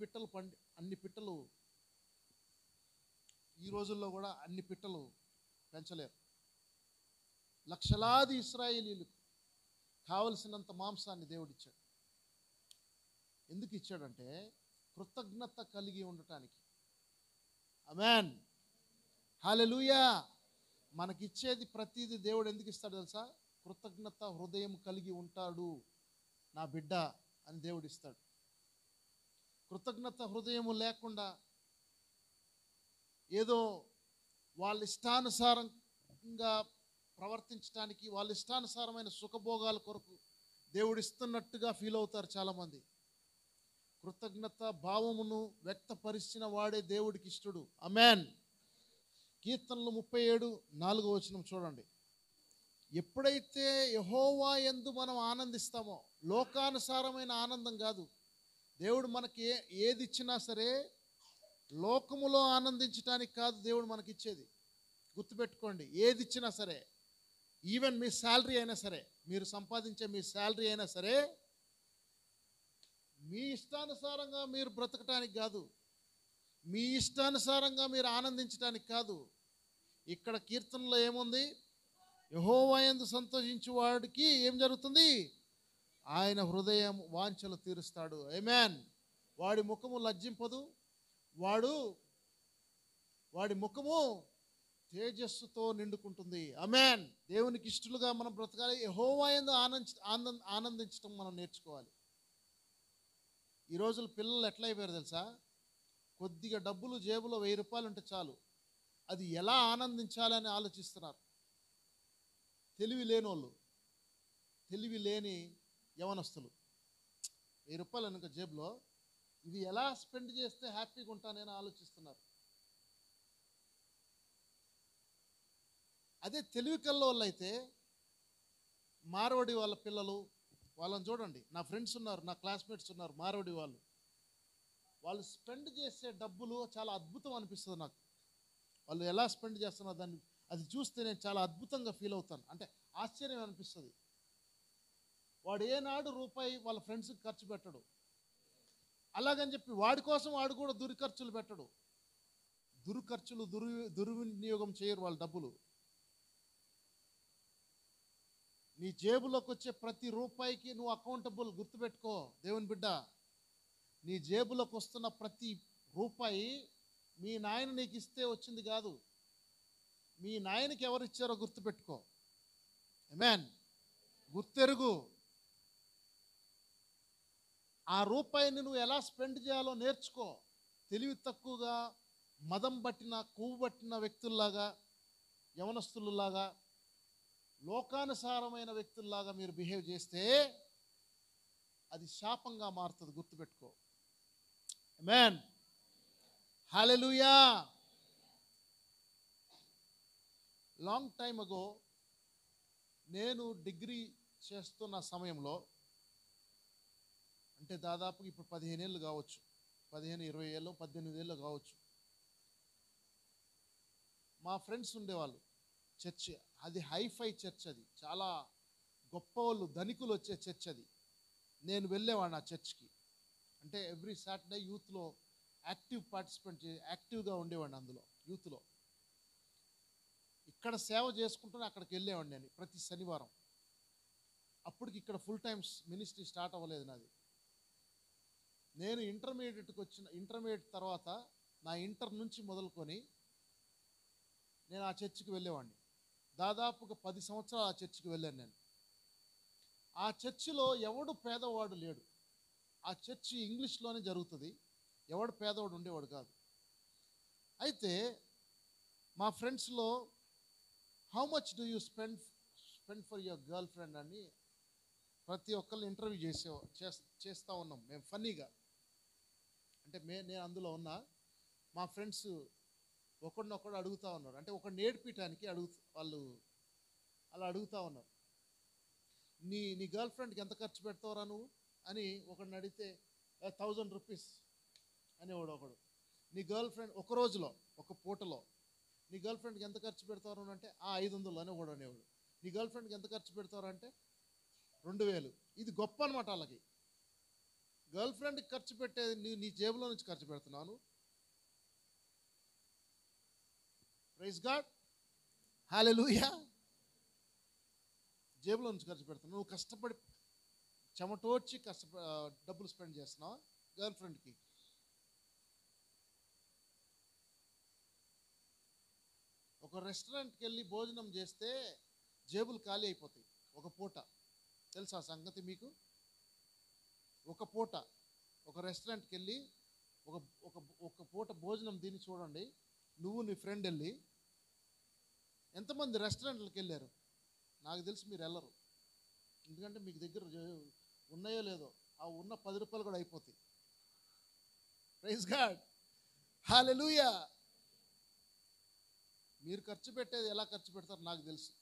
[SPEAKER 1] పిట్టలు ఈ రోజుల్లో కూడా అన్ని పిట్టలు పెంచలేరు. లక్షలాది ఇశ్రాయేలీలకు కావలసినంత మాంసాన్ని దేవుడిచ్చాడు. ఎందుకు ఇచ్చాడంటే కృతజ్ఞత కలిగి ఉండటానికి. ఆమేన్, హల్లెలూయా. మనకిచ్చేది ప్రతిదీ దేవుడు ఎందుకు ఇస్తాడు తెలుసా? కృతజ్ఞత హృదయం కలిగి ఉంటాడు నా బిడ్డ అని దేవుడు ఇస్తాడు. కృతజ్ఞత హృదయము లేకుండా ఏదో వాళ్ళ ఇష్టానుసారంగా ప్రవర్తించడానికి, వాళ్ళ ఇష్టానుసారమైన సుఖభోగాల కొరకు దేవుడు ఇస్తున్నట్టుగా ఫీల్ అవుతారు చాలామంది. కృతజ్ఞత భావమును వ్యక్తపరిచిన వాడే దేవుడికి ఇష్టడు. ఆమేన్. కీర్తనలు 37:4 చూడండి. ఎప్పుడైతే యెహోవా యందు మనం ఆనందిస్తామో, లోకానుసారమైన ఆనందం కాదు. దేవుడు మనకి ఏది ఇచ్చినా సరే లోకములో ఆనందించడానికి కాదు దేవుడు మనకిచ్చేది. గుర్తుపెట్టుకోండి, ఏది ఇచ్చినా సరే, ఈవెన్ మీ శాలరీ అయినా సరే, మీరు సంపాదించే మీ శాలరీ అయినా సరే, మీ ఇష్టానుసారంగా మీరు బ్రతకటానికి కాదు, మీ ఇష్టానుసారంగా మీరు ఆనందించడానికి కాదు. ఇక్కడ కీర్తనలో ఏముంది? యెహోవా యందు సంతోషించు వాడికి ఏం జరుగుతుంది? ఆయన హృదయం వాంఛలు తీరుస్తాడు. ఆమేన్. వాడి ముఖము లజ్జింపదు, వాడి ముఖము తేజస్సుతో నిండుకుంటుంది. ఆమేన్. దేవునికి ఇష్టలుగా మనం బ్రతకాలి. యెహోవా యందు ఆనందించడం మనం నేర్చుకోవాలి. ఈ రోజుల పిల్లలు ఎట్లా అయిపోయారు తెలుసా? కొద్దిగా డబ్బులు జేబులో 1000 రూపాయలు ఉంటే చాలు, అది ఎలా ఆనందించాలని ఆలోచిస్తున్నారు. తెలివి లేనోళ్ళు, తెలివి లేని యవనస్తులు 1000 రూపాయలు అనుకో జేబులో, ఇది ఎలా స్పెండ్ చేస్తే హ్యాపీగా ఉంటానని ఆలోచిస్తున్నారు. అదే తెలివి కల్లోళ్ళు అయితే, మార్వడి వాళ్ళ పిల్లలు, వాళ్ళని చూడండి. నా ఫ్రెండ్స్ ఉన్నారు, నా క్లాస్మేట్స్ ఉన్నారు మార్వడి వాళ్ళు. వాళ్ళు స్పెండ్ చేసే డబ్బులు చాలా అద్భుతం అనిపిస్తుంది నాకు. వాళ్ళు ఎలా స్పెండ్ చేస్తున్నారు దాన్ని అది చూస్తే నేను చాలా అద్భుతంగా ఫీల్ అవుతాను. అంటే ఆశ్చర్యం అనిపిస్తుంది. వాడు ఏనాడు రూపాయి వాళ్ళ ఫ్రెండ్స్కి ఖర్చు పెట్టడు. అలాగని చెప్పి వాడి కోసం వాడు కూడా దుర్ఖర్చులు పెట్టడు. దుర్వినియోగం చేయరు వాళ్ళ డబ్బులు. నీ జేబులోకి వచ్చే ప్రతి రూపాయికి నువ్వు అకౌంటబుల్. గుర్తుపెట్టుకో దేవుని బిడ్డ, నీ జేబులోకి వస్తున్న ప్రతి రూపాయి మీ నాయన నీకు ఇస్తే వచ్చింది కాదు, మీ నాయనకి ఎవరు ఇచ్చారో గుర్తుపెట్టుకో. ఆమేన్. గుర్తెరుగు. ఆ రూపాయిని నువ్వు ఎలా స్పెండ్ చేయాలో నేర్చుకో. తెలివి తక్కువగా, మదం పట్టిన, కొవ్వు పట్టిన వ్యక్తుల్లాగా, యవనస్తుల్లాగా, లోకానుసారమైన వ్యక్తుల్లాగా మీరు బిహేవ్ చేస్తే అది శాపంగా మారుతుంది. గుర్తుపెట్టుకో. ఆమేన్, హల్లెలూయా. Long time ago, నేను డిగ్రీ చేస్తున్న సమయంలో, అంటే దాదాపు ఇప్పుడు 15 ఏళ్ళు కావచ్చు, 15, 20 ఏళ్ళు, 18 ఏళ్ళు కావచ్చు, మా ఫ్రెండ్స్ ఉండేవాళ్ళు. చర్చ్ అది హైఫై చర్చ్, అది చాలా గొప్ప వాళ్ళు, ధనికులు వచ్చే చర్చ్ అది. నేను వెళ్ళేవాడిని ఆ చర్చ్కి. అంటే ఎవ్రీ సాటర్డే యూత్లో యాక్టివ్గా ఉండేవాడిని అందులో, యూత్లో. ఇక్కడ సేవ చేసుకుంటూనే అక్కడికి వెళ్ళేవాడిని నేను ప్రతి శనివారం. అప్పటికి ఇక్కడ ఫుల్ టైమ్స్ మినిస్ట్రీ స్టార్ట్ అవ్వలేదు నాది. నేను ఇంటర్మీడియట్ తర్వాత నా ఇంటర్ నుంచి మొదలుకొని నేను ఆ చర్చికి వెళ్ళేవాడిని. దాదాపుగా 10 సంవత్సరాలు ఆ చర్చికి వెళ్ళాను నేను. ఆ చర్చిలో ఎవడు పేదవాడు లేడు. ఆ చర్చి ఇంగ్లీష్లోనే జరుగుతుంది. ఎవడు పేదవాడు ఉండేవాడు కాదు. అయితే మా ఫ్రెండ్స్లో how much do you spend for your girl friend అని ప్రతి ఒక్కరిని ఇంటర్వ్యూ చేస్తూ ఉన్నాం మేము ఫన్నీగా. అంటే నేను అందులో ఉన్నా, మా ఫ్రెండ్స్ ఒకడినొకడు అడుగుతూ ఉన్నారు. అంటే ఒకడిని ఏడిపించడానికి వాళ్ళు అలా అడుగుతూ ఉన్నారు. నీ గర్ల్ ఫ్రెండ్కి ఎంత ఖర్చు పెడతావురా నువ్వు అని ఒకడిని అడిగితే 1000 రూపీస్ అనేవాడు ఒకడు. నీ గర్ల్ ఫ్రెండ్ ఒక రోజులో, ఒక పూటలో నీ గర్ల్ ఫ్రెండ్కి ఎంత ఖర్చు పెడతారు అంటే 500 అని ఒకడు అనేవాడు. నీ గర్ల్ ఫ్రెండ్కి ఎంత ఖర్చు పెడతారు అంటే 2000. ఇది గొప్ప అనమాట వాళ్ళకి. గర్ల్ ఫ్రెండ్కి ఖర్చు పెట్టేది నీ జేబులో నుంచి ఖర్చు పెడుతున్నాను. ప్రైజ్ గాడ్, హల్లెలూయా. జేబులో నుంచి ఖర్చు పెడుతున్నావు. నువ్వు కష్టపడి చెమటోడ్చి డబ్బులు స్పెండ్ చేస్తున్నావు గర్ల్ ఫ్రెండ్కి. ఒక రెస్టారెంట్కి వెళ్ళి భోజనం చేస్తే జేబులు ఖాళీ అయిపోతాయి ఒక పూట. తెలుసా సంగతి మీకు? ఒక పూట ఒక రెస్టారెంట్కి వెళ్ళి ఒక పూట భోజనం తిని చూడండి. నువ్వు నీ ఫ్రెండ్ వెళ్ళి ఎంతమంది రెస్టారెంట్లకు వెళ్ళారు? నాకు తెలిసి మీరు వెళ్ళరు. ఎందుకంటే మీకు దగ్గర ఉన్నాయో లేదో, ఆ ఉన్న 10 రూపాయలు కూడా అయిపోతాయి. ప్రైజ్ గాడ్, హల్లెలూయా. మీరు ఖర్చు పెట్టేది ఎలా ఖర్చు పెడతారో నాకు తెలుసు.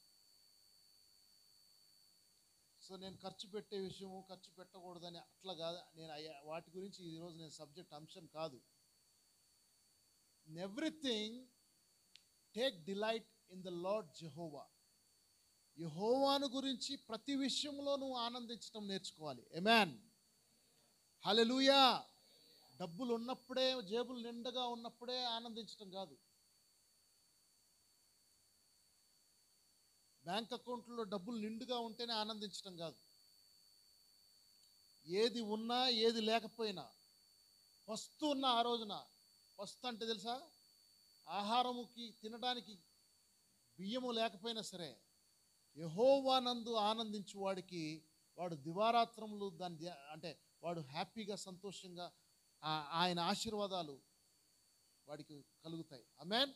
[SPEAKER 1] సో నేను ఖర్చు పెట్టే విషయము, ఖర్చు పెట్టకూడదని అట్లా కాదు. నేను వాటి గురించి ఈరోజు నేను సబ్జెక్ట్ అంశం కాదు. In everything take delight in the lord Jehovah. యెహోవాను గురించి ప్రతి విషయంలో నువ్వు ఆనందించడం నేర్చుకోవాలి. ఆమేన్, హల్లెలూయా. డబ్బులు ఉన్నప్పుడే, జేబులు నిండుగా ఉన్నప్పుడే ఆనందించడం కాదు. బ్యాంక్ అకౌంట్లో డబ్బులు నిండుగా ఉంటేనే ఆనందించడం కాదు. ఏది ఉన్నా ఏది లేకపోయినా, పస్తు ఉన్న ఆ రోజున, పస్తు అంటే తెలుసా, ఆహారముకి తినడానికి బియ్యము లేకపోయినా సరే, యెహోవానందు ఆనందించు వాడికి వాడు దివారాత్రములు అంటే వాడు హ్యాపీగా, సంతోషంగా ఆయన ఆశీర్వాదాలు వాడికి కలుగుతాయి. ఆమేన్.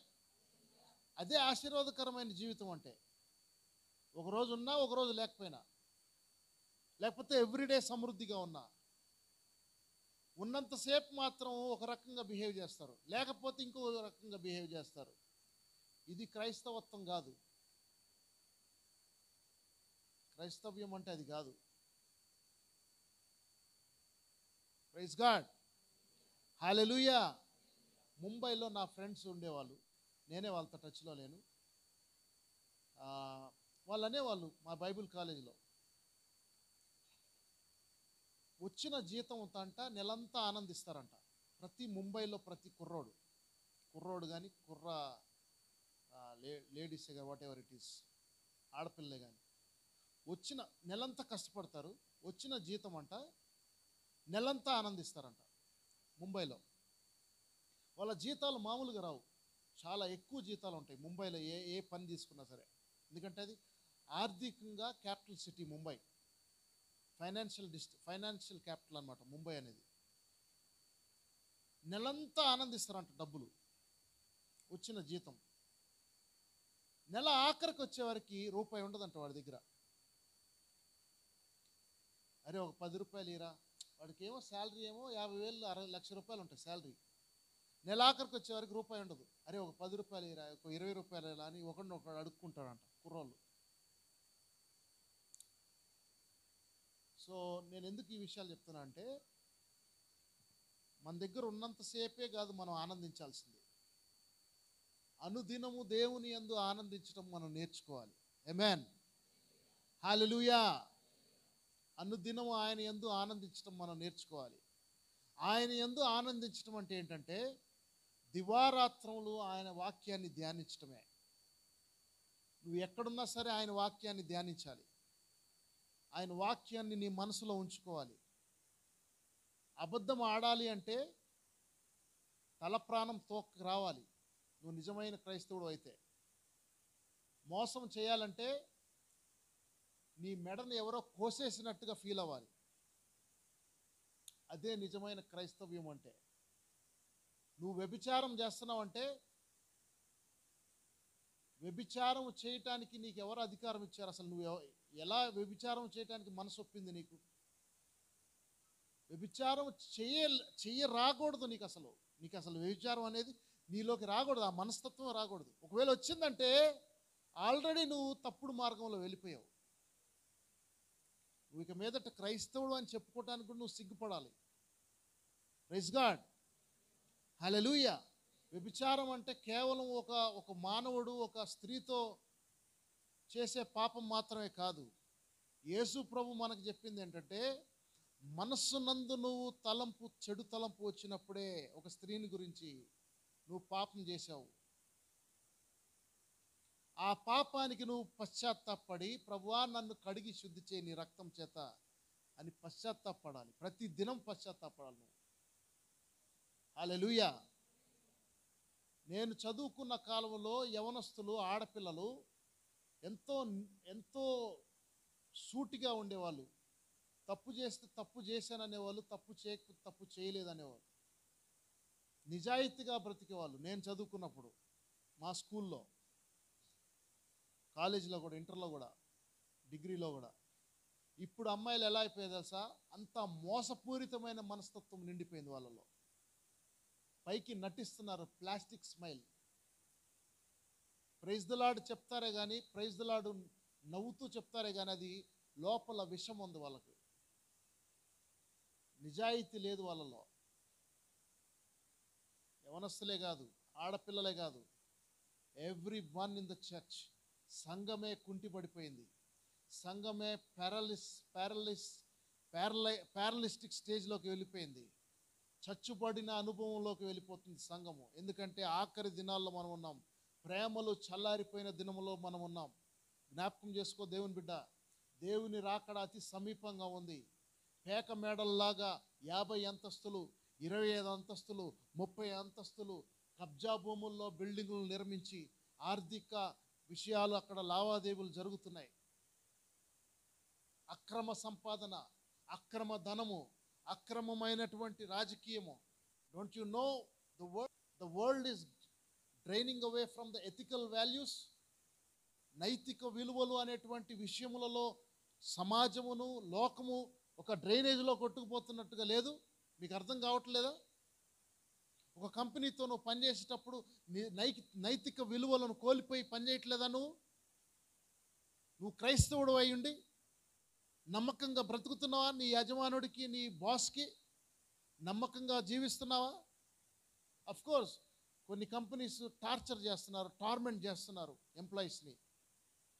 [SPEAKER 1] అదే ఆశీర్వాదకరమైన జీవితం అంటే. ఒకరోజు ఉన్నా, ఒకరోజు లేకపోయినా, లేకపోతే ఎవ్రీడే సమృద్ధిగా ఉన్నా, ఉన్నంతసేపు మాత్రం ఒక రకంగా బిహేవ్ చేస్తారు, లేకపోతే ఇంకో రకంగా బిహేవ్ చేస్తారు. ఇది క్రైస్తవత్వం కాదు. క్రైస్తవ్యం అంటే అది కాదు. ప్రైజ్ గాడ్, హల్లెలూయా. ముంబైలో నా ఫ్రెండ్స్ ఉండేవాళ్ళు, నేనే వాళ్ళతో టచ్లో లేను. వాళ్ళు అనేవాళ్ళు మా బైబిల్ కాలేజీలో, వచ్చిన జీతం అంట నెలంతా ఆనందిస్తారంట. ప్రతి ముంబైలో ప్రతి కుర్రోడు కానీ లేడీస్ కానీ వాట్ ఎవర్ ఇట్ ఈస్, ఆడపిల్లలే కానీ వచ్చిన నెలంతా కష్టపడతారు. వచ్చిన జీతం అంట నెలంతా ఆనందిస్తారంట ముంబైలో. వాళ్ళ జీతాలు మామూలుగా రావు, చాలా ఎక్కువ జీతాలు ఉంటాయి ముంబైలో. ఏ పని తీసుకున్నా సరే. ఎందుకంటే అది ఆర్థికంగా capital city Mumbai, financial capital అన్నమాట ముంబై అనేది. నెలంతా ఆనందిస్తారంట డబ్బులు, వచ్చిన జీతం. నెల ఆఖరికి వచ్చేవారికి రూపాయి ఉండదంట వాడి దగ్గర. అరే ఒక 10 రూపాయలు ఇరా, వాడికి ఏమో శాలరీ ఏమో 50,000, 60 లక్ష రూపాయలు ఉంటాయి శాలరీ. నెల ఆఖరికి వచ్చేవారికి రూపాయి ఉండదు. అరే ఒక 10 రూపాయలు ఇరా, ఒక 20 రూపాయలు ఇలా అని ఒకడినొకడు అడుక్కుంటాడంట కుర్రోళ్ళు. సో నేను ఎందుకు ఈ విషయాలు చెప్తున్నా అంటే, మన దగ్గర ఉన్నంతసేపే కాదు మనం ఆనందించాల్సింది, అనుదినము దేవుని యందు ఆనందించడం మనం నేర్చుకోవాలి. ఆమేన్, హల్లెలూయా. అనుదినము ఆయన యందు ఆనందించడం మనం నేర్చుకోవాలి. ఆయన యందు ఆనందించడం అంటే ఏంటంటే, దివారాత్రములు ఆయన వాక్యాన్ని ధ్యానించడమే. నువ్వు ఎక్కడున్నా సరే ఆయన వాక్యాన్ని ధ్యానించాలి. ఆయన వాక్యాన్ని నీ మనసులో ఉంచుకోవాలి. అబద్ధం ఆడాలి అంటే తల ప్రాణం తోక రావాలి, నువ్వు నిజమైన క్రైస్తవుడు అయితే. మోసం చేయాలంటే నీ మెడను ఎవరో కోసేసినట్టుగా ఫీల్ అవ్వాలి. అదే నిజమైన క్రైస్తవ్యం అంటే. నువ్వు వ్యభిచారం చేస్తున్నావు అంటే, వ్యభిచారం చేయటానికి నీకు ఎవరు అధికారం ఇచ్చారు? అసలు నువ్వు ఎలా వ్యభిచారం చేయటానికి మనసు ఒప్పింది నీకు? వ్యభిచారం చెయ్య రాకూడదు నీకు అసలు. వ్యభిచారం అనేది నీలోకి రాకూడదు, ఆ మనస్తత్వం రాకూడదు. ఒకవేళ వచ్చిందంటే ఆల్రెడీ నువ్వు తప్పుడు మార్గంలో వెళ్ళిపోయావు. నువ్వు ఇక మీదట క్రైస్తవుడు అని చెప్పుకోవటానికి కూడా నువ్వు సిగ్గుపడాలి. ప్రైజ్ గాడ్, హల్లెలూయా. వ్యభిచారం అంటే కేవలం ఒక మానవుడు ఒక స్త్రీతో చేసే పాపం మాత్రమే కాదు. యేసు ప్రభు మనకు చెప్పింది ఏంటంటే, మనస్సునందు నువ్వు చెడు తలంపు వచ్చినప్పుడే ఒక స్త్రీని గురించి నువ్వు పాపం చేశావు. ఆ పాపానికి నువ్వు పశ్చాత్తాపడి, ప్రభువా నన్ను కడిగి శుద్ధి చేయి నీ రక్తం చేత అని పశ్చాత్తాపడాలి. ప్రతి దినం పశ్చాత్తాపడాలి నువ్వు. హల్లెలూయా. నేను చదువుకున్న కాలంలో యవనస్తులు, ఆడపిల్లలు ఎంతో ఎంతో సూటిగా ఉండేవాళ్ళు. తప్పు చేస్తే తప్పు చేశాననేవాళ్ళు, తప్పు చేయకపోతే తప్పు చేయలేదనేవాళ్ళు. నిజాయితీగా బ్రతికేవాళ్ళు. నేను చదువుకున్నప్పుడు మా స్కూల్లో, కాలేజీలో కూడా, ఇంటర్లో కూడా, డిగ్రీలో కూడా. ఇప్పుడు అమ్మాయిలు ఎలా అయిపోయాయి తెలుసా? అంత మోసపూరితమైన మనస్తత్వం నిండిపోయింది వాళ్ళలో. పైకి నటిస్తున్నారు, plastic smile. Praise the Lord చెప్తారే కానీ, ప్రైజ్ ద లార్డ్ నవ్వుతూ చెప్తారే కానీ అది లోపల విషం ఉంది వాళ్ళకు. నిజాయితీ లేదు వాళ్ళలో. యవనస్తులే కాదు, ఆడపిల్లలే కాదు, every one in the church. సంఘమే కుంటిపడిపోయింది. సంఘమే ప్యారలిస్టిక్ స్టేజ్లోకి వెళ్ళిపోయింది. చచ్చుబడిన అనుభవంలోకి వెళ్ళిపోతుంది సంఘము. ఎందుకంటే ఆఖరి దినాల్లో మనం ఉన్నాం. ప్రేమలు చల్లారిపోయిన దినములో మనం ఉన్నాం. జ్ఞాపకం చేసుకో దేవుని బిడ్డ, దేవుని రాకడ అతి సమీపంగా ఉంది. పేక మేడల్లాగా 50 అంతస్తులు, 25 అంతస్తులు, 30 అంతస్తులు కబ్జా భూముల్లో బిల్డింగులు నిర్మించి ఆర్థిక విషయాలు అక్కడ లావాదేవీలు జరుగుతున్నాయి. అక్రమ సంపాదన, అక్రమ ధనము, అక్రమమైనటువంటి రాజకీయము. Don't you know the world is draining away from the ethical values. నైతిక విలువలు అనేటువంటి విషయములలో సమాజమును, లోకము ఒక డ్రైనేజ్లో కొట్టుకుపోతున్నట్టుగా లేదు? మీకు అర్థం కావట్లేదా? ఒక కంపెనీతో నువ్వు పనిచేసేటప్పుడు నైతిక విలువలను కోల్పోయి పనిచేయట్లేదా? నువ్వు క్రైస్తవుడు అయి ఉండి నమ్మకంగా బ్రతుకుతున్నావా? నీ యజమానుడికి, నీ బాస్కి నమ్మకంగా జీవిస్తున్నావా? అఫ్ కోర్స్ కొన్ని కంపెనీస్ టార్చర్ చేస్తున్నారు, టార్మెంట్ చేస్తున్నారు ఎంప్లాయీస్ని.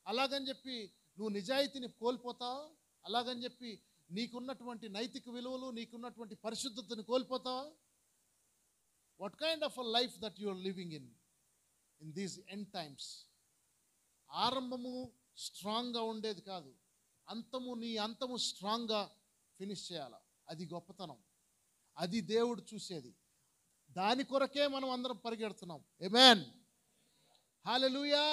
[SPEAKER 1] అలాగని చెప్పి నువ్వు నిజాయితీని కోల్పోతావా? అలాగని చెప్పి నీకున్నటువంటి నైతిక విలువలు, నీకున్నటువంటి పరిశుద్ధతని కోల్పోతావా? What kind of a life that you are living in these end times? ఆరంభము స్ట్రాంగ్గా ఉండేది కాదు, నీ అంతము స్ట్రాంగ్గా ఫినిష్ చేయాలి. అది గొప్పతనం, అది దేవుడు చూసేది. దాని కొరకే మనం అందరం పరిగెడుతున్నాం. ఆమేన్, హల్లెలూయా.